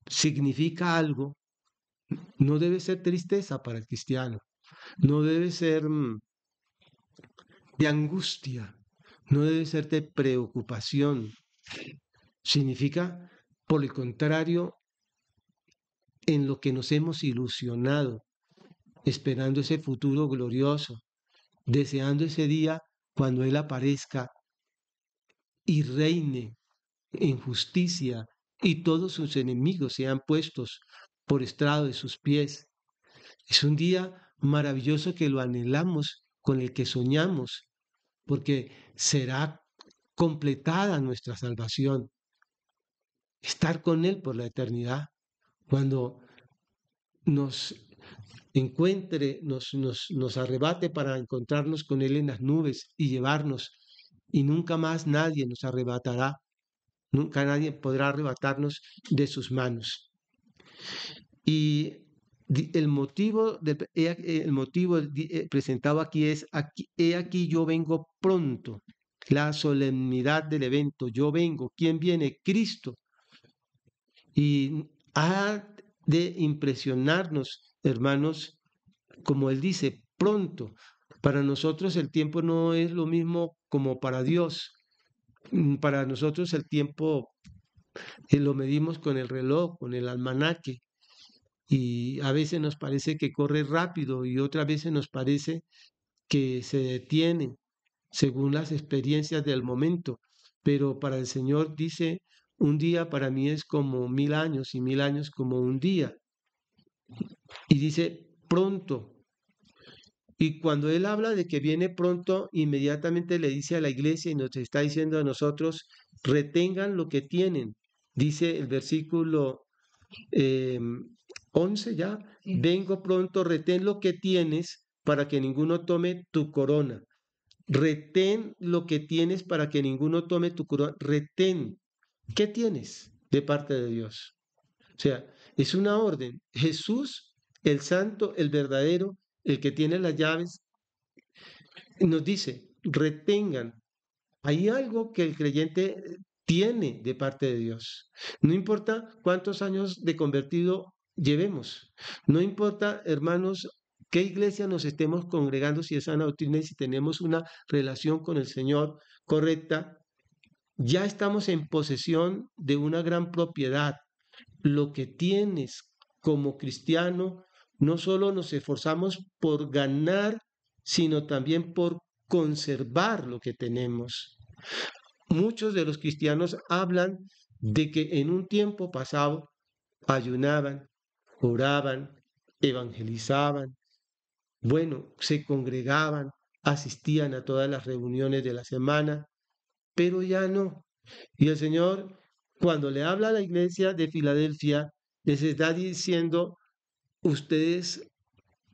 significa algo, no debe ser tristeza para el cristiano, no debe ser de angustia, no debe ser de preocupación. Significa, por el contrario, en lo que nos hemos ilusionado, esperando ese futuro glorioso, deseando ese día cuando Él aparezca y reine en justicia y todos sus enemigos sean puestos por estrado de sus pies. Es un día maravilloso que lo anhelamos, con el que soñamos, porque será completada nuestra salvación. Estar con Él por la eternidad, cuando nos encuentre, nos arrebate para encontrarnos con Él en las nubes y llevarnos, y nunca más nadie nos arrebatará, nunca nadie podrá arrebatarnos de sus manos. Y el motivo presentado aquí es, he aquí yo vengo pronto, la solemnidad del evento, yo vengo. ¿Quién viene? Cristo. Y ha de impresionarnos, hermanos, como Él dice, pronto. Para nosotros el tiempo no es lo mismo como para Dios. Para nosotros el tiempo lo medimos con el reloj, con el almanaque. Y a veces nos parece que corre rápido y otras veces nos parece que se detiene según las experiencias del momento. Pero para el Señor dice, un día para mí es como 1000 años y 1000 años como un día. Y dice, pronto. Y cuando Él habla de que viene pronto, inmediatamente le dice a la iglesia y nos está diciendo a nosotros, retengan lo que tienen. Dice el versículo 11 ya, vengo pronto, retén lo que tienes para que ninguno tome tu corona. Retén lo que tienes para que ninguno tome tu corona. Retén. ¿Qué tienes de parte de Dios? O sea, es una orden. Jesús, el santo, el verdadero, el que tiene las llaves, nos dice, retengan. Hay algo que el creyente tiene de parte de Dios. No importa cuántos años de convertido llevemos. No importa, hermanos, qué iglesia nos estemos congregando, si es sana doctrina y si tenemos una relación con el Señor correcta, ya estamos en posesión de una gran propiedad. Lo que tienes como cristiano, no solo nos esforzamos por ganar, sino también por conservar lo que tenemos. Muchos de los cristianos hablan de que en un tiempo pasado ayunaban, oraban, evangelizaban, bueno, se congregaban, asistían a todas las reuniones de la semana, pero ya no. Y el Señor, cuando le habla a la iglesia de Filadelfia, les está diciendo, ustedes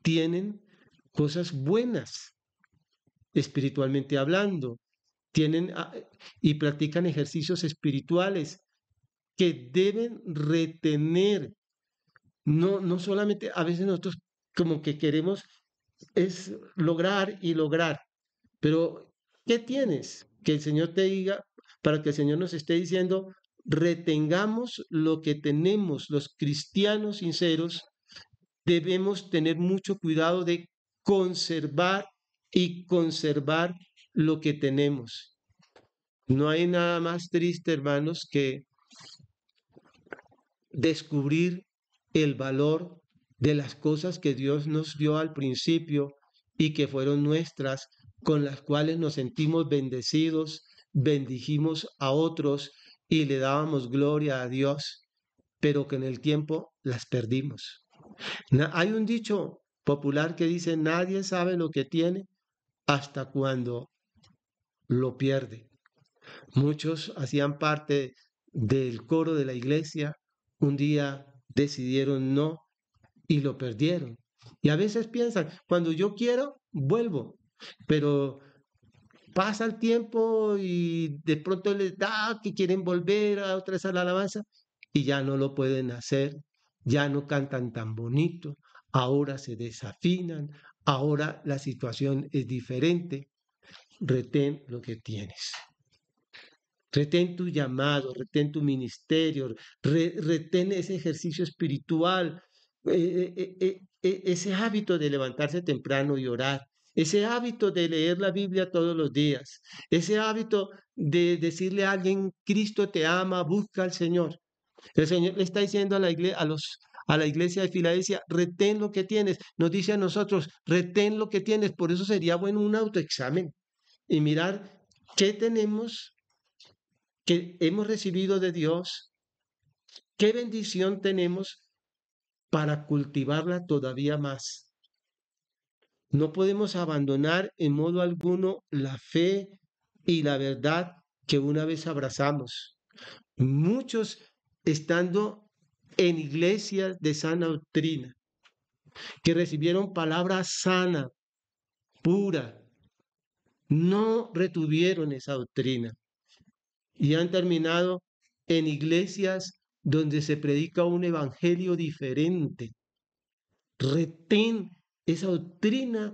tienen cosas buenas, espiritualmente hablando, tienen y practican ejercicios espirituales que deben retener. No, no solamente, a veces nosotros como que queremos es lograr y lograr, pero ¿qué tienes? Que el Señor te diga, para que el Señor nos esté diciendo, retengamos lo que tenemos. Los cristianos sinceros debemos tener mucho cuidado de conservar y conservar lo que tenemos. No hay nada más triste, hermanos, que descubrir el valor de las cosas que Dios nos dio al principio y que fueron nuestras, con las cuales nos sentimos bendecidos, bendijimos a otros y le dábamos gloria a Dios, pero que en el tiempo las perdimos. Hay un dicho popular que dice, nadie sabe lo que tiene hasta cuando lo pierde. Muchos hacían parte del coro de la iglesia, un día decidieron no y lo perdieron. Y a veces piensan, cuando yo quiero, vuelvo, pero pasa el tiempo y de pronto les da que quieren volver a otra vez a la alabanza y ya no lo pueden hacer, ya no cantan tan bonito, ahora se desafinan, ahora la situación es diferente. Retén lo que tienes. Retén tu llamado, retén tu ministerio, retén ese ejercicio espiritual, ese hábito de levantarse temprano y orar, ese hábito de leer la Biblia todos los días, ese hábito de decirle a alguien, Cristo te ama, busca al Señor. El Señor le está diciendo a la iglesia de Filadelfia, retén lo que tienes. Nos dice a nosotros, retén lo que tienes. Por eso sería bueno un autoexamen y mirar qué tenemos, que hemos recibido de Dios, qué bendición tenemos para cultivarla todavía más. No podemos abandonar en modo alguno la fe y la verdad que una vez abrazamos. Muchos estando en iglesias de sana doctrina, que recibieron palabra sana, pura, no retuvieron esa doctrina y han terminado en iglesias donde se predica un evangelio diferente. Retén esa doctrina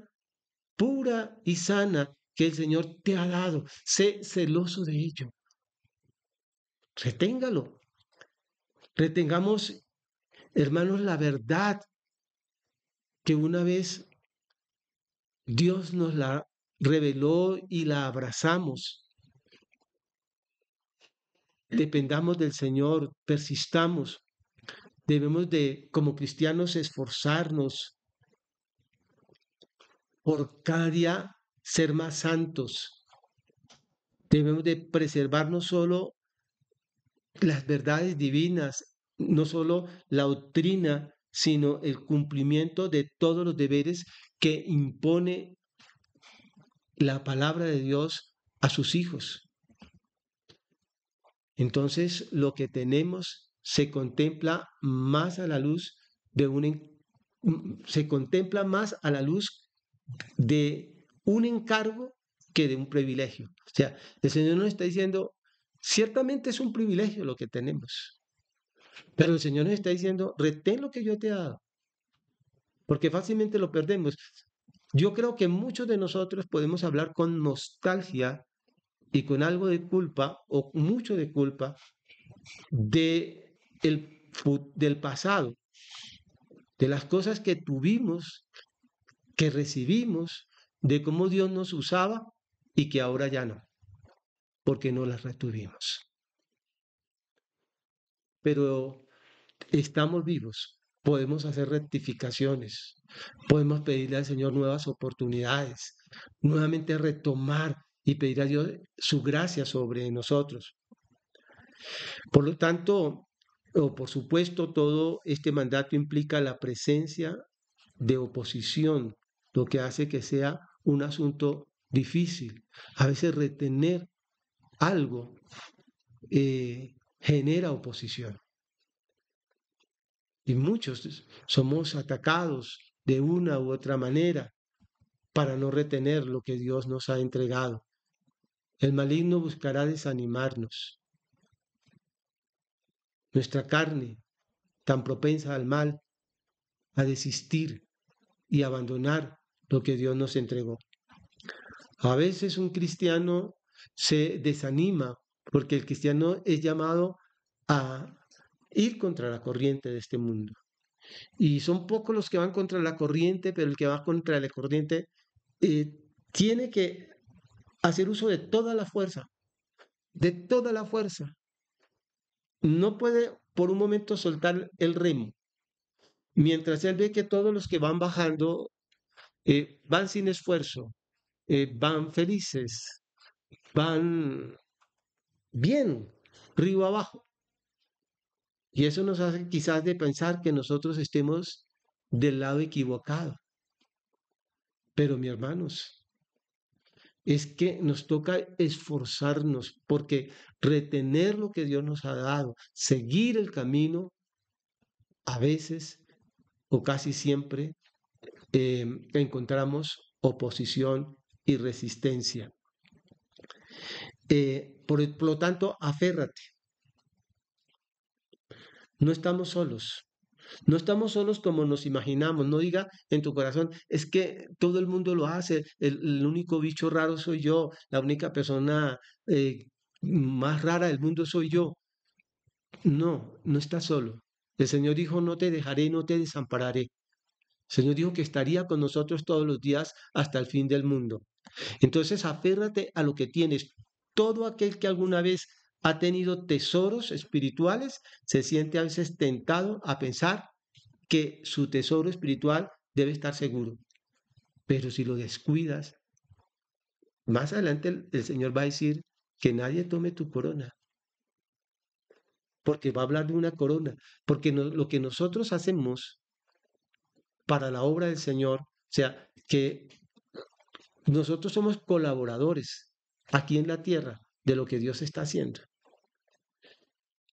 pura y sana que el Señor te ha dado. Sé celoso de ello. Reténgalo. Retengamos, hermanos, la verdad que una vez Dios nos la reveló y la abrazamos. Dependamos del Señor, persistamos. Debemos de, como cristianos, esforzarnos por cada día ser más santos. Debemos de preservar no solo las verdades divinas, no solo la doctrina, sino el cumplimiento de todos los deberes que impone la palabra de Dios a sus hijos. Entonces, lo que tenemos se contempla más a la luz de se contempla más a la luz de un encargo que de un privilegio. O sea, el Señor nos está diciendo, ciertamente es un privilegio lo que tenemos, pero el Señor nos está diciendo, retén lo que yo te he dado, porque fácilmente lo perdemos. Yo creo que muchos de nosotros podemos hablar con nostalgia y con algo de culpa, o mucho de culpa, del pasado, de las cosas que tuvimos, que recibimos, de cómo Dios nos usaba y que ahora ya no, porque no las retuvimos. Pero estamos vivos, podemos hacer rectificaciones, podemos pedirle al Señor nuevas oportunidades, nuevamente retomar y pedir a Dios su gracia sobre nosotros. Por lo tanto, o por supuesto, todo este mandato implica la presencia de oposición, lo que hace que sea un asunto difícil. A veces retener algo genera oposición. Y muchos somos atacados de una u otra manera para no retener lo que Dios nos ha entregado. El maligno buscará desanimarnos. Nuestra carne, tan propensa al mal, a desistir y abandonar lo que Dios nos entregó. A veces un cristiano se desanima porque el cristiano es llamado a ir contra la corriente de este mundo. Y son pocos los que van contra la corriente, pero el que va contra la corriente tiene que hacer uso de toda la fuerza, de toda la fuerza. No puede por un momento soltar el remo, mientras él ve que todos los que van bajando van sin esfuerzo, van felices, van bien, río abajo. Y eso nos hace quizás de pensar que nosotros estemos del lado equivocado. Pero, mis hermanos, es que nos toca esforzarnos porque retener lo que Dios nos ha dado, seguir el camino, a veces o casi siempre encontramos oposición y resistencia. Por lo tanto, aférrate. No estamos solos. No estamos solos como nos imaginamos. No diga en tu corazón, es que todo el mundo lo hace. El único bicho raro soy yo. La única persona más rara del mundo soy yo. No, no estás solo. El Señor dijo, no te dejaré, no te desampararé. El Señor dijo que estaría con nosotros todos los días hasta el fin del mundo. Entonces, aférrate a lo que tienes. Todo aquel que alguna vez ha tenido tesoros espirituales se siente a veces tentado a pensar que su tesoro espiritual debe estar seguro. Pero si lo descuidas, más adelante el Señor va a decir que nadie tome tu corona. Porque va a hablar de una corona. Porque lo que nosotros hacemos para la obra del Señor, o sea, que nosotros somos colaboradores aquí en la tierra de lo que Dios está haciendo.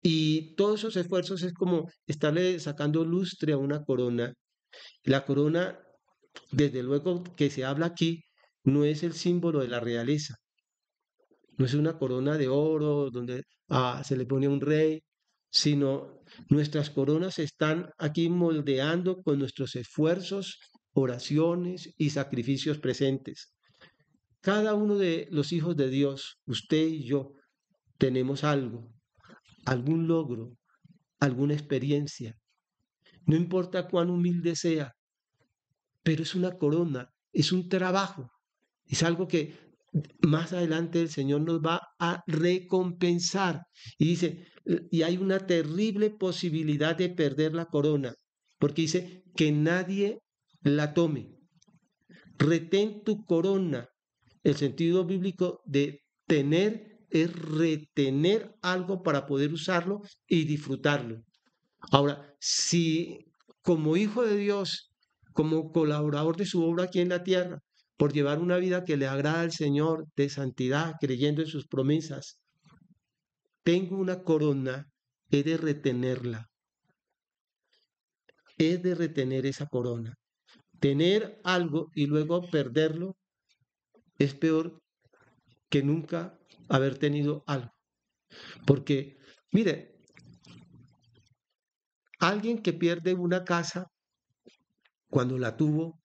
Y todos esos esfuerzos es como estarle sacando lustre a una corona. La corona, desde luego que se habla aquí, no es el símbolo de la realeza. No es una corona de oro donde se le pone un rey, sino nuestras coronas se están aquí moldeando con nuestros esfuerzos, oraciones y sacrificios presentes. Cada uno de los hijos de Dios, usted y yo, tenemos algo, algún logro, alguna experiencia. No importa cuán humilde sea, pero es una corona, es un trabajo, es algo que más adelante el Señor nos va a recompensar. Y dice, y hay una terrible posibilidad de perder la corona, porque dice que nadie la tome. Retén tu corona. El sentido bíblico de tener es retener algo para poder usarlo y disfrutarlo. Ahora, si como hijo de Dios, como colaborador de su obra aquí en la tierra, por llevar una vida que le agrada al Señor de santidad, creyendo en sus promesas, tengo una corona, he de retenerla. He de retener esa corona. Tener algo y luego perderlo es peor que nunca haber tenido algo. Porque, mire, alguien que pierde una casa cuando la tuvo,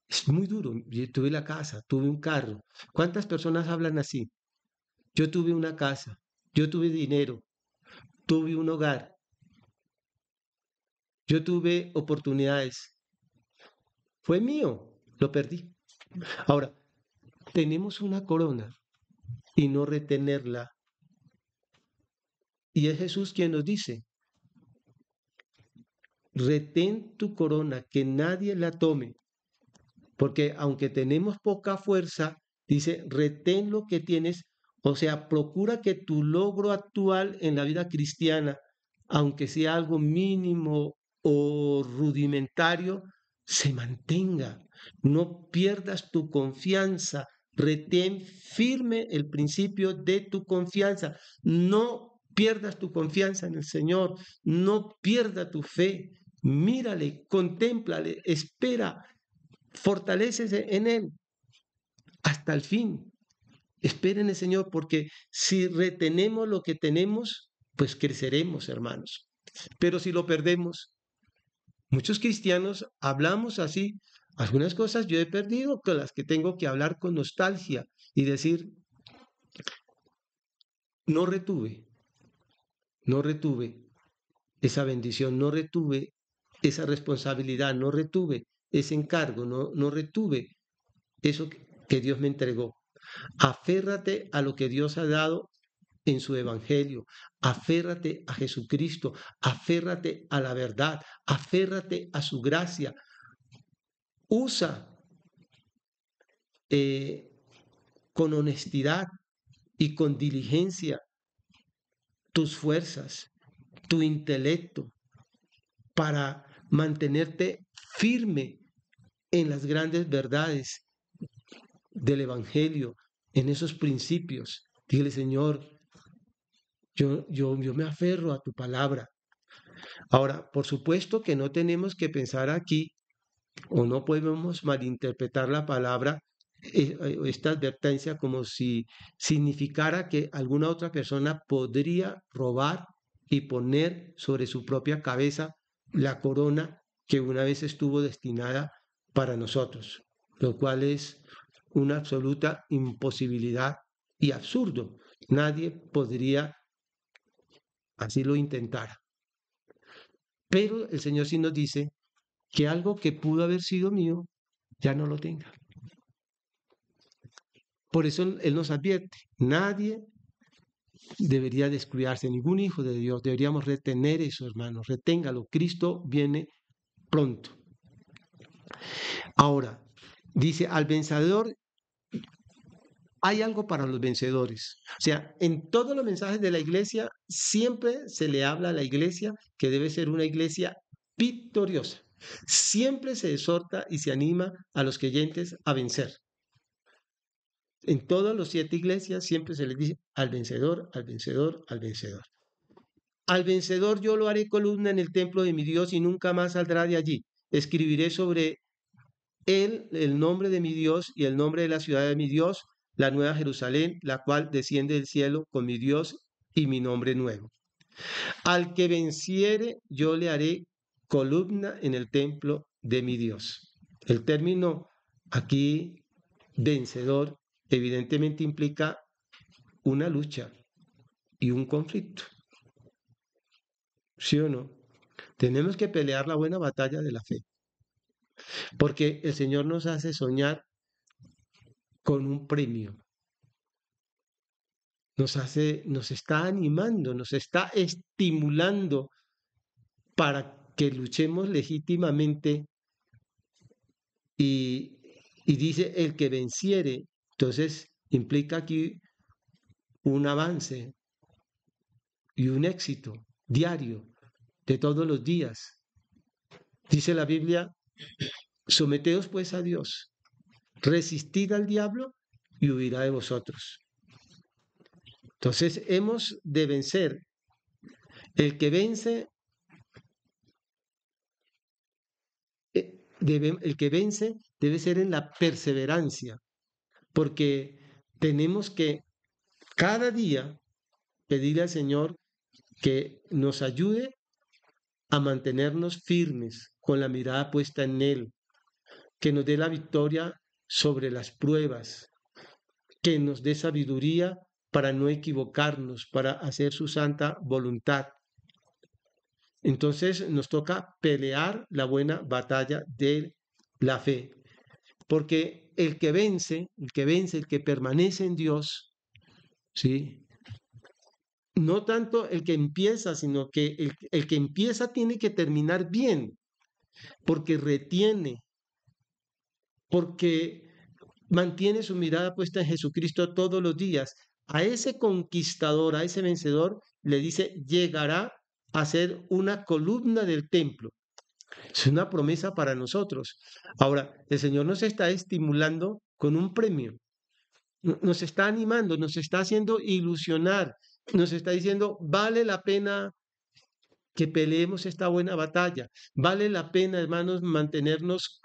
es muy duro. Yo tuve la casa, tuve un carro. ¿Cuántas personas hablan así? Yo tuve una casa, yo tuve dinero, tuve un hogar. Yo tuve oportunidades. Fue mío, lo perdí. Ahora, tenemos una corona y no retenerla. Y es Jesús quien nos dice, retén tu corona, que nadie la tome. Porque aunque tenemos poca fuerza, dice, retén lo que tienes, o sea, procura que tu logro actual en la vida cristiana, aunque sea algo mínimo o rudimentario, se mantenga. No pierdas tu confianza, retén firme el principio de tu confianza. No pierdas tu confianza en el Señor, no pierda tu fe. Mírale, contémplale, espera, fortalécese en Él hasta el fin. Esperen en el Señor, porque si retenemos lo que tenemos, pues creceremos, hermanos. Pero si lo perdemos, muchos cristianos hablamos así. Algunas cosas yo he perdido, con las que tengo que hablar con nostalgia y decir, no retuve, no retuve esa bendición, no retuve esa responsabilidad, no retuve ese encargo, no retuve eso que Dios me entregó. Aférrate a lo que Dios ha dado en su evangelio, aférrate a Jesucristo, aférrate a la verdad, aférrate a su gracia. Usa con honestidad y con diligencia tus fuerzas, tu intelecto, para mantenerte firme en las grandes verdades del evangelio, en esos principios. Dile, Señor, yo me aferro a tu palabra. Ahora, por supuesto que no tenemos que pensar aquí, o no podemos malinterpretar la palabra, esta advertencia, como si significara que alguna otra persona podría robar y poner sobre su propia cabeza la corona que una vez estuvo destinada para nosotros, lo cual es una absoluta imposibilidad y absurdo. Nadie podría así lo intentar. Pero el Señor sí nos dice que algo que pudo haber sido mío ya no lo tenga. Por eso Él nos advierte, nadie debería descuidarse, ningún hijo de Dios. Deberíamos retener eso, hermanos, reténgalo. Cristo viene pronto. Ahora, dice, al vencedor hay algo para los vencedores. O sea, en todos los mensajes de la iglesia siempre se le habla a la iglesia que debe ser una iglesia victoriosa. Siempre se exhorta y se anima a los creyentes a vencer. En todas las 7 iglesias siempre se les dice al vencedor, al vencedor, al vencedor. Al vencedor yo lo haré columna en el templo de mi Dios y nunca más saldrá de allí. Escribiré sobre él el nombre de mi Dios y el nombre de la ciudad de mi Dios, la nueva Jerusalén, la cual desciende del cielo con mi Dios y mi nombre nuevo. Al que venciere, yo le haré columna en el templo de mi Dios. El término aquí, vencedor, evidentemente implica una lucha y un conflicto. ¿Sí o no? Tenemos que pelear la buena batalla de la fe, porque el Señor nos hace soñar con un premio. Nos está animando, nos está estimulando para que luchemos legítimamente y dice el que venciere. Entonces implica aquí un avance y un éxito diario de todos los días. Dice la Biblia, someteos pues a Dios, resistid al diablo y huirá de vosotros. Entonces hemos de vencer. El que vence, el que vence debe ser en la perseverancia, porque tenemos que cada día pedirle al Señor que nos ayude a mantenernos firmes con la mirada puesta en Él, que nos dé la victoria sobre las pruebas, que nos dé sabiduría para no equivocarnos, para hacer su santa voluntad. Entonces nos toca pelear la buena batalla de la fe, porque el que vence, el que permanece en Dios, ¿sí? No tanto el que empieza, sino que el que empieza tiene que terminar bien, porque retiene, porque mantiene su mirada puesta en Jesucristo todos los días. A ese conquistador, a ese vencedor, le dice, llegará a ser una columna del templo. Es una promesa para nosotros. Ahora, el Señor nos está estimulando con un premio, nos está animando, nos está haciendo ilusionar, nos está diciendo, vale la pena que peleemos esta buena batalla, vale la pena, hermanos, mantenernos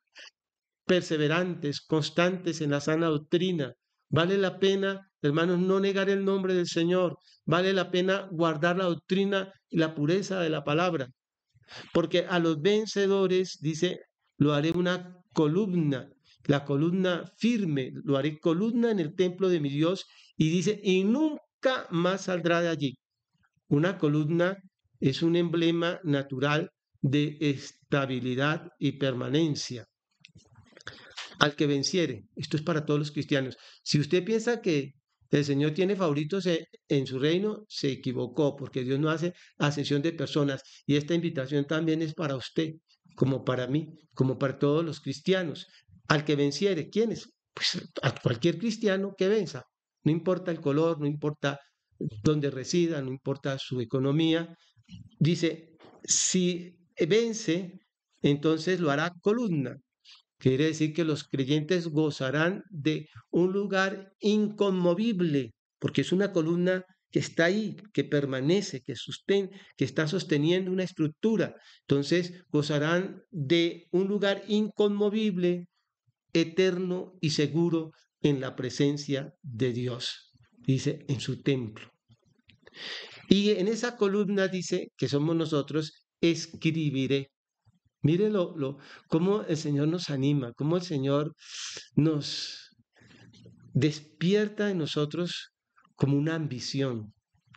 perseverantes, constantes en la sana doctrina. Vale la pena, hermanos, no negar el nombre del Señor. Vale la pena guardar la doctrina y la pureza de la palabra. Porque a los vencedores, dice, lo haré una columna, la columna firme, lo haré columna en el templo de mi Dios. Y dice, y nunca más saldrá de allí. Una columna es un emblema natural de estabilidad y permanencia. Al que venciere. Esto es para todos los cristianos. Si usted piensa que el Señor tiene favoritos en su reino, se equivocó, porque Dios no hace acepción de personas. Y esta invitación también es para usted, como para mí, como para todos los cristianos. Al que venciere, ¿quién es? Pues a cualquier cristiano que venza. No importa el color, no importa dónde resida, no importa su economía. Dice, si vence, entonces lo hará columna. Quiere decir que los creyentes gozarán de un lugar inconmovible, porque es una columna que está ahí, que permanece, que está sosteniendo una estructura. Entonces gozarán de un lugar inconmovible, eterno y seguro en la presencia de Dios, dice, en su templo. Y en esa columna dice que somos nosotros, escribiré. Mire cómo el Señor nos anima, cómo el Señor nos despierta en nosotros como una ambición,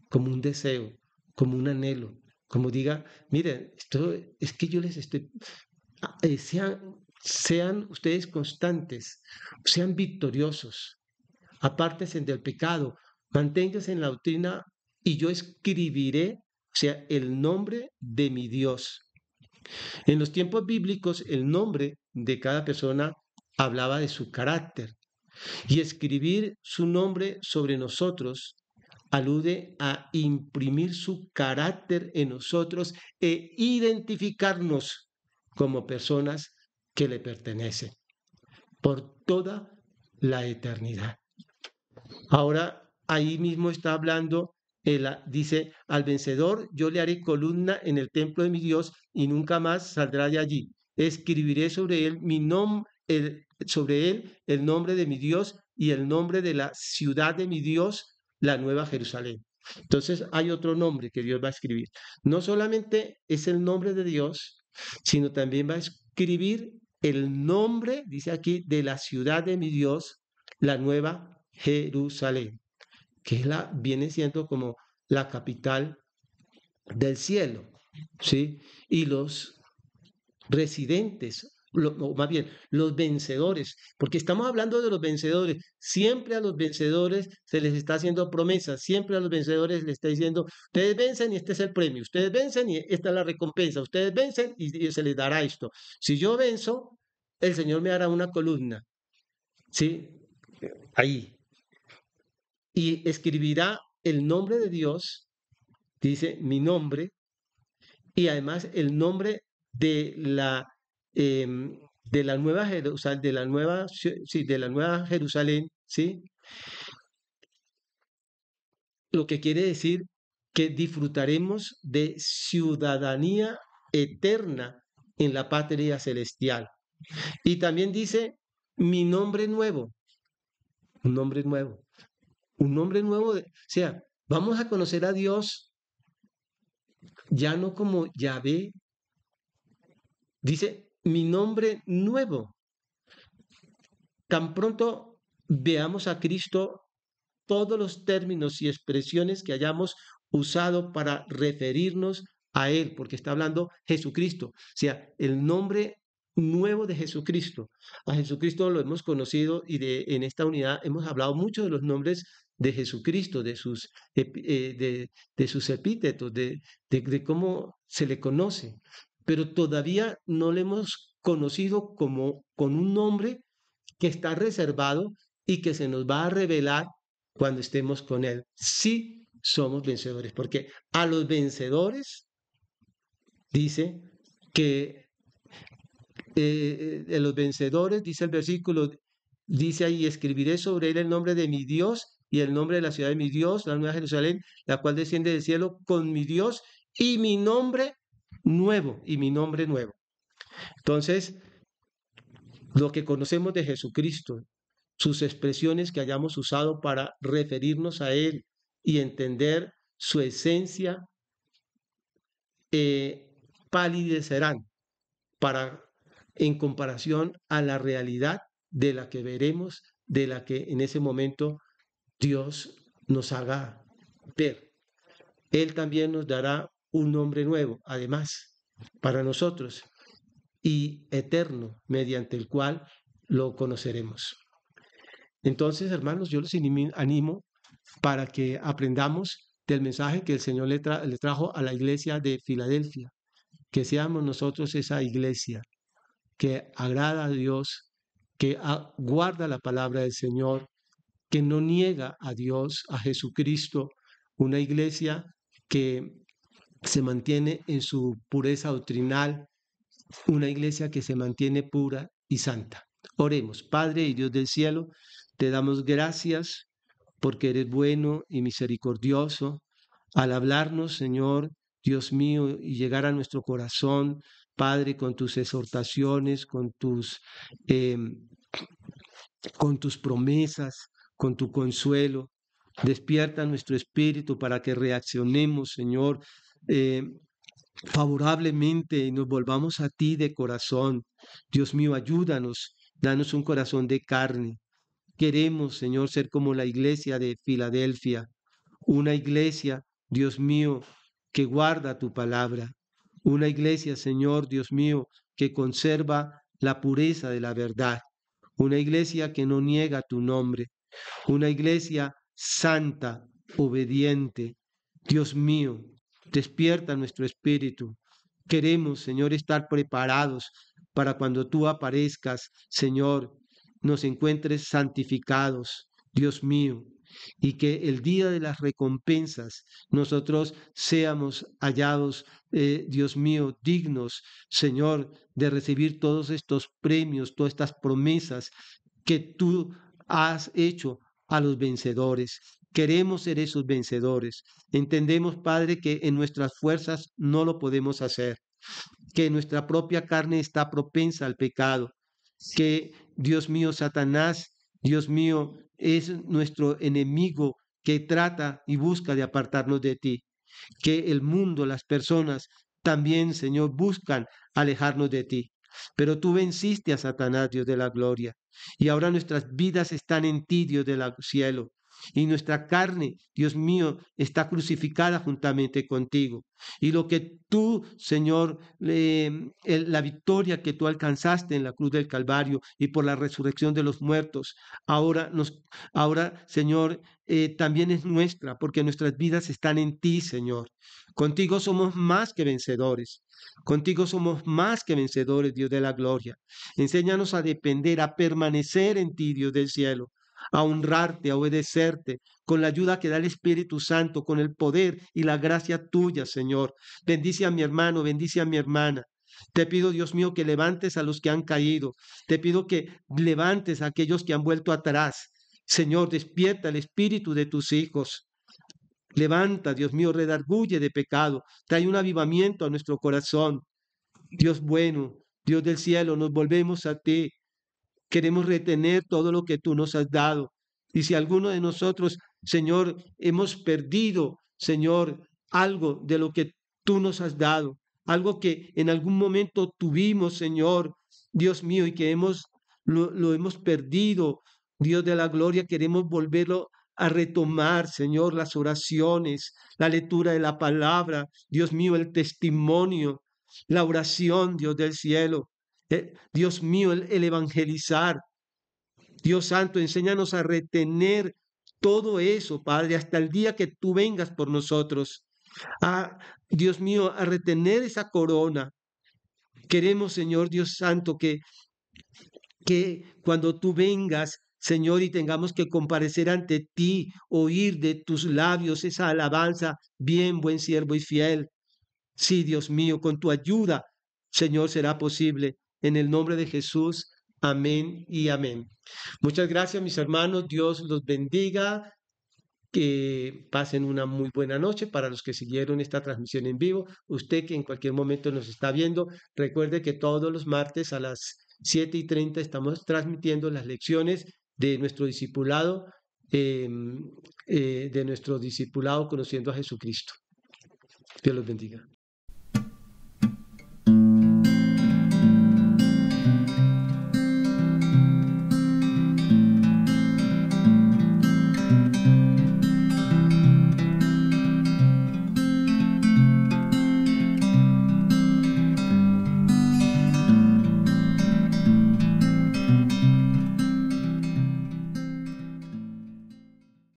como un deseo, como un anhelo, como diga, miren, esto es que yo les estoy, sean ustedes constantes, sean victoriosos, apártense del pecado, manténganse en la doctrina y yo escribiré, o sea, el nombre de mi Dios. En los tiempos bíblicos, el nombre de cada persona hablaba de su carácter y escribir su nombre sobre nosotros alude a imprimir su carácter en nosotros e identificarnos como personas que le pertenecen por toda la eternidad. Ahora, ahí mismo está hablando, dice, al vencedor yo le haré columna en el templo de mi Dios y nunca más saldrá de allí. Escribiré sobre él sobre él el nombre de mi Dios y el nombre de la ciudad de mi Dios, la Nueva Jerusalén. Entonces hay otro nombre que Dios va a escribir. No solamente es el nombre de Dios, sino también va a escribir el nombre, dice aquí, de la ciudad de mi Dios, la Nueva Jerusalén, que viene siendo como la capital del cielo, ¿sí? Y los residentes, o más bien, los vencedores, porque estamos hablando de los vencedores, siempre a los vencedores se les está haciendo promesas, siempre a los vencedores les está diciendo, ustedes vencen y este es el premio, ustedes vencen y esta es la recompensa, ustedes vencen y se les dará esto. Si yo venzo, el Señor me hará una columna, ¿sí? Ahí. Y escribirá el nombre de Dios, dice mi nombre, y además el nombre de la nueva Jerusalén, de la nueva Jerusalén, ¿sí? Lo que quiere decir que disfrutaremos de ciudadanía eterna en la patria celestial. Y también dice mi nombre nuevo, un nombre nuevo. Un nombre nuevo, o sea, vamos a conocer a Dios ya no como Yahvé, dice mi nombre nuevo. Tan pronto veamos a Cristo, todos los términos y expresiones que hayamos usado para referirnos a Él, porque está hablando Jesucristo, o sea, el nombre nuevo de Jesucristo. A Jesucristo lo hemos conocido y en esta unidad hemos hablado mucho de los nombres de Jesucristo, de sus epítetos, de cómo se le conoce, pero todavía no le hemos conocido como con un nombre que está reservado y que se nos va a revelar cuando estemos con Él. Sí somos vencedores, porque a los vencedores dice que de los vencedores, dice el versículo, dice ahí, escribiré sobre él el nombre de mi Dios y el nombre de la ciudad de mi Dios, la nueva Jerusalén, la cual desciende del cielo con mi Dios y mi nombre nuevo, y mi nombre nuevo. Entonces, lo que conocemos de Jesucristo, sus expresiones que hayamos usado para referirnos a Él y entender su esencia, palidecerán para, en comparación a la realidad de la que veremos, de la que en ese momento Dios nos haga ver. Él también nos dará un nombre nuevo, además, para nosotros, y eterno, mediante el cual lo conoceremos. Entonces, hermanos, yo los animo para que aprendamos del mensaje que el Señor le trajo a la iglesia de Filadelfia, que seamos nosotros esa iglesia que agrada a Dios, que guarda la palabra del Señor, que no niega a Dios, a Jesucristo, una iglesia que se mantiene en su pureza doctrinal, una iglesia que se mantiene pura y santa. Oremos. Padre y Dios del cielo, te damos gracias porque eres bueno y misericordioso al hablarnos, Señor, Dios mío, y llegar a nuestro corazón, Padre, con tus exhortaciones, con tus promesas, con tu consuelo. Despierta nuestro espíritu para que reaccionemos, Señor, favorablemente y nos volvamos a ti de corazón. Dios mío, ayúdanos, danos un corazón de carne. Queremos, Señor, ser como la iglesia de Filadelfia, una iglesia, Dios mío, que guarda tu palabra, una iglesia, Señor, Dios mío, que conserva la pureza de la verdad, una iglesia que no niega tu nombre, una iglesia santa, obediente. Dios mío, despierta nuestro espíritu. Queremos, Señor, estar preparados para cuando tú aparezcas, Señor, nos encuentres santificados, Dios mío, y que el día de las recompensas nosotros seamos hallados, Dios mío, dignos, Señor, de recibir todos estos premios, todas estas promesas que tú has hecho a los vencedores. Queremos ser esos vencedores. Entendemos, Padre, que en nuestras fuerzas no lo podemos hacer, que nuestra propia carne está propensa al pecado, que, Dios mío, Satanás, Dios mío, es nuestro enemigo que trata y busca de apartarnos de ti, que el mundo, las personas también, Señor, buscan alejarnos de ti. Pero tú venciste a Satanás, Dios de la gloria, y ahora nuestras vidas están en ti, Dios del cielo. Y nuestra carne, Dios mío, está crucificada juntamente contigo. Y lo que tú, Señor, la victoria que tú alcanzaste en la cruz del Calvario y por la resurrección de los muertos, ahora, Señor, también es nuestra, porque nuestras vidas están en ti, Señor. Contigo somos más que vencedores. Contigo somos más que vencedores, Dios de la gloria. Enséñanos a depender, a permanecer en ti, Dios del cielo, a honrarte, a obedecerte, con la ayuda que da el Espíritu Santo, con el poder y la gracia tuya, Señor. Bendice a mi hermano, bendice a mi hermana. Te pido, Dios mío, que levantes a los que han caído. Te pido que levantes a aquellos que han vuelto atrás. Señor, despierta el espíritu de tus hijos. Levanta, Dios mío, redarguye de pecado. Trae un avivamiento a nuestro corazón. Dios bueno, Dios del cielo, nos volvemos a ti. Queremos retener todo lo que tú nos has dado. Y si alguno de nosotros, Señor, hemos perdido, Señor, algo de lo que tú nos has dado, algo que en algún momento tuvimos, Señor, Dios mío, y que lo hemos perdido, Dios de la gloria, queremos volverlo a retomar, Señor, las oraciones, la lectura de la palabra, Dios mío, el testimonio, la oración, Dios del cielo, Dios mío, el evangelizar. Dios Santo, enséñanos a retener todo eso, Padre, hasta el día que tú vengas por nosotros. Dios mío, a retener esa corona. Queremos, Señor Dios Santo, que cuando tú vengas, Señor, y tengamos que comparecer ante ti, oír de tus labios esa alabanza, bien, buen siervo y fiel. Sí, Dios mío, con tu ayuda, Señor, será posible. En el nombre de Jesús, amén y amén. Muchas gracias, mis hermanos. Dios los bendiga. Que pasen una muy buena noche. Para los que siguieron esta transmisión en vivo, usted que en cualquier momento nos está viendo, recuerde que todos los martes a las 7:30 estamos transmitiendo las lecciones de nuestro discipulado, conociendo a Jesucristo. Dios los bendiga.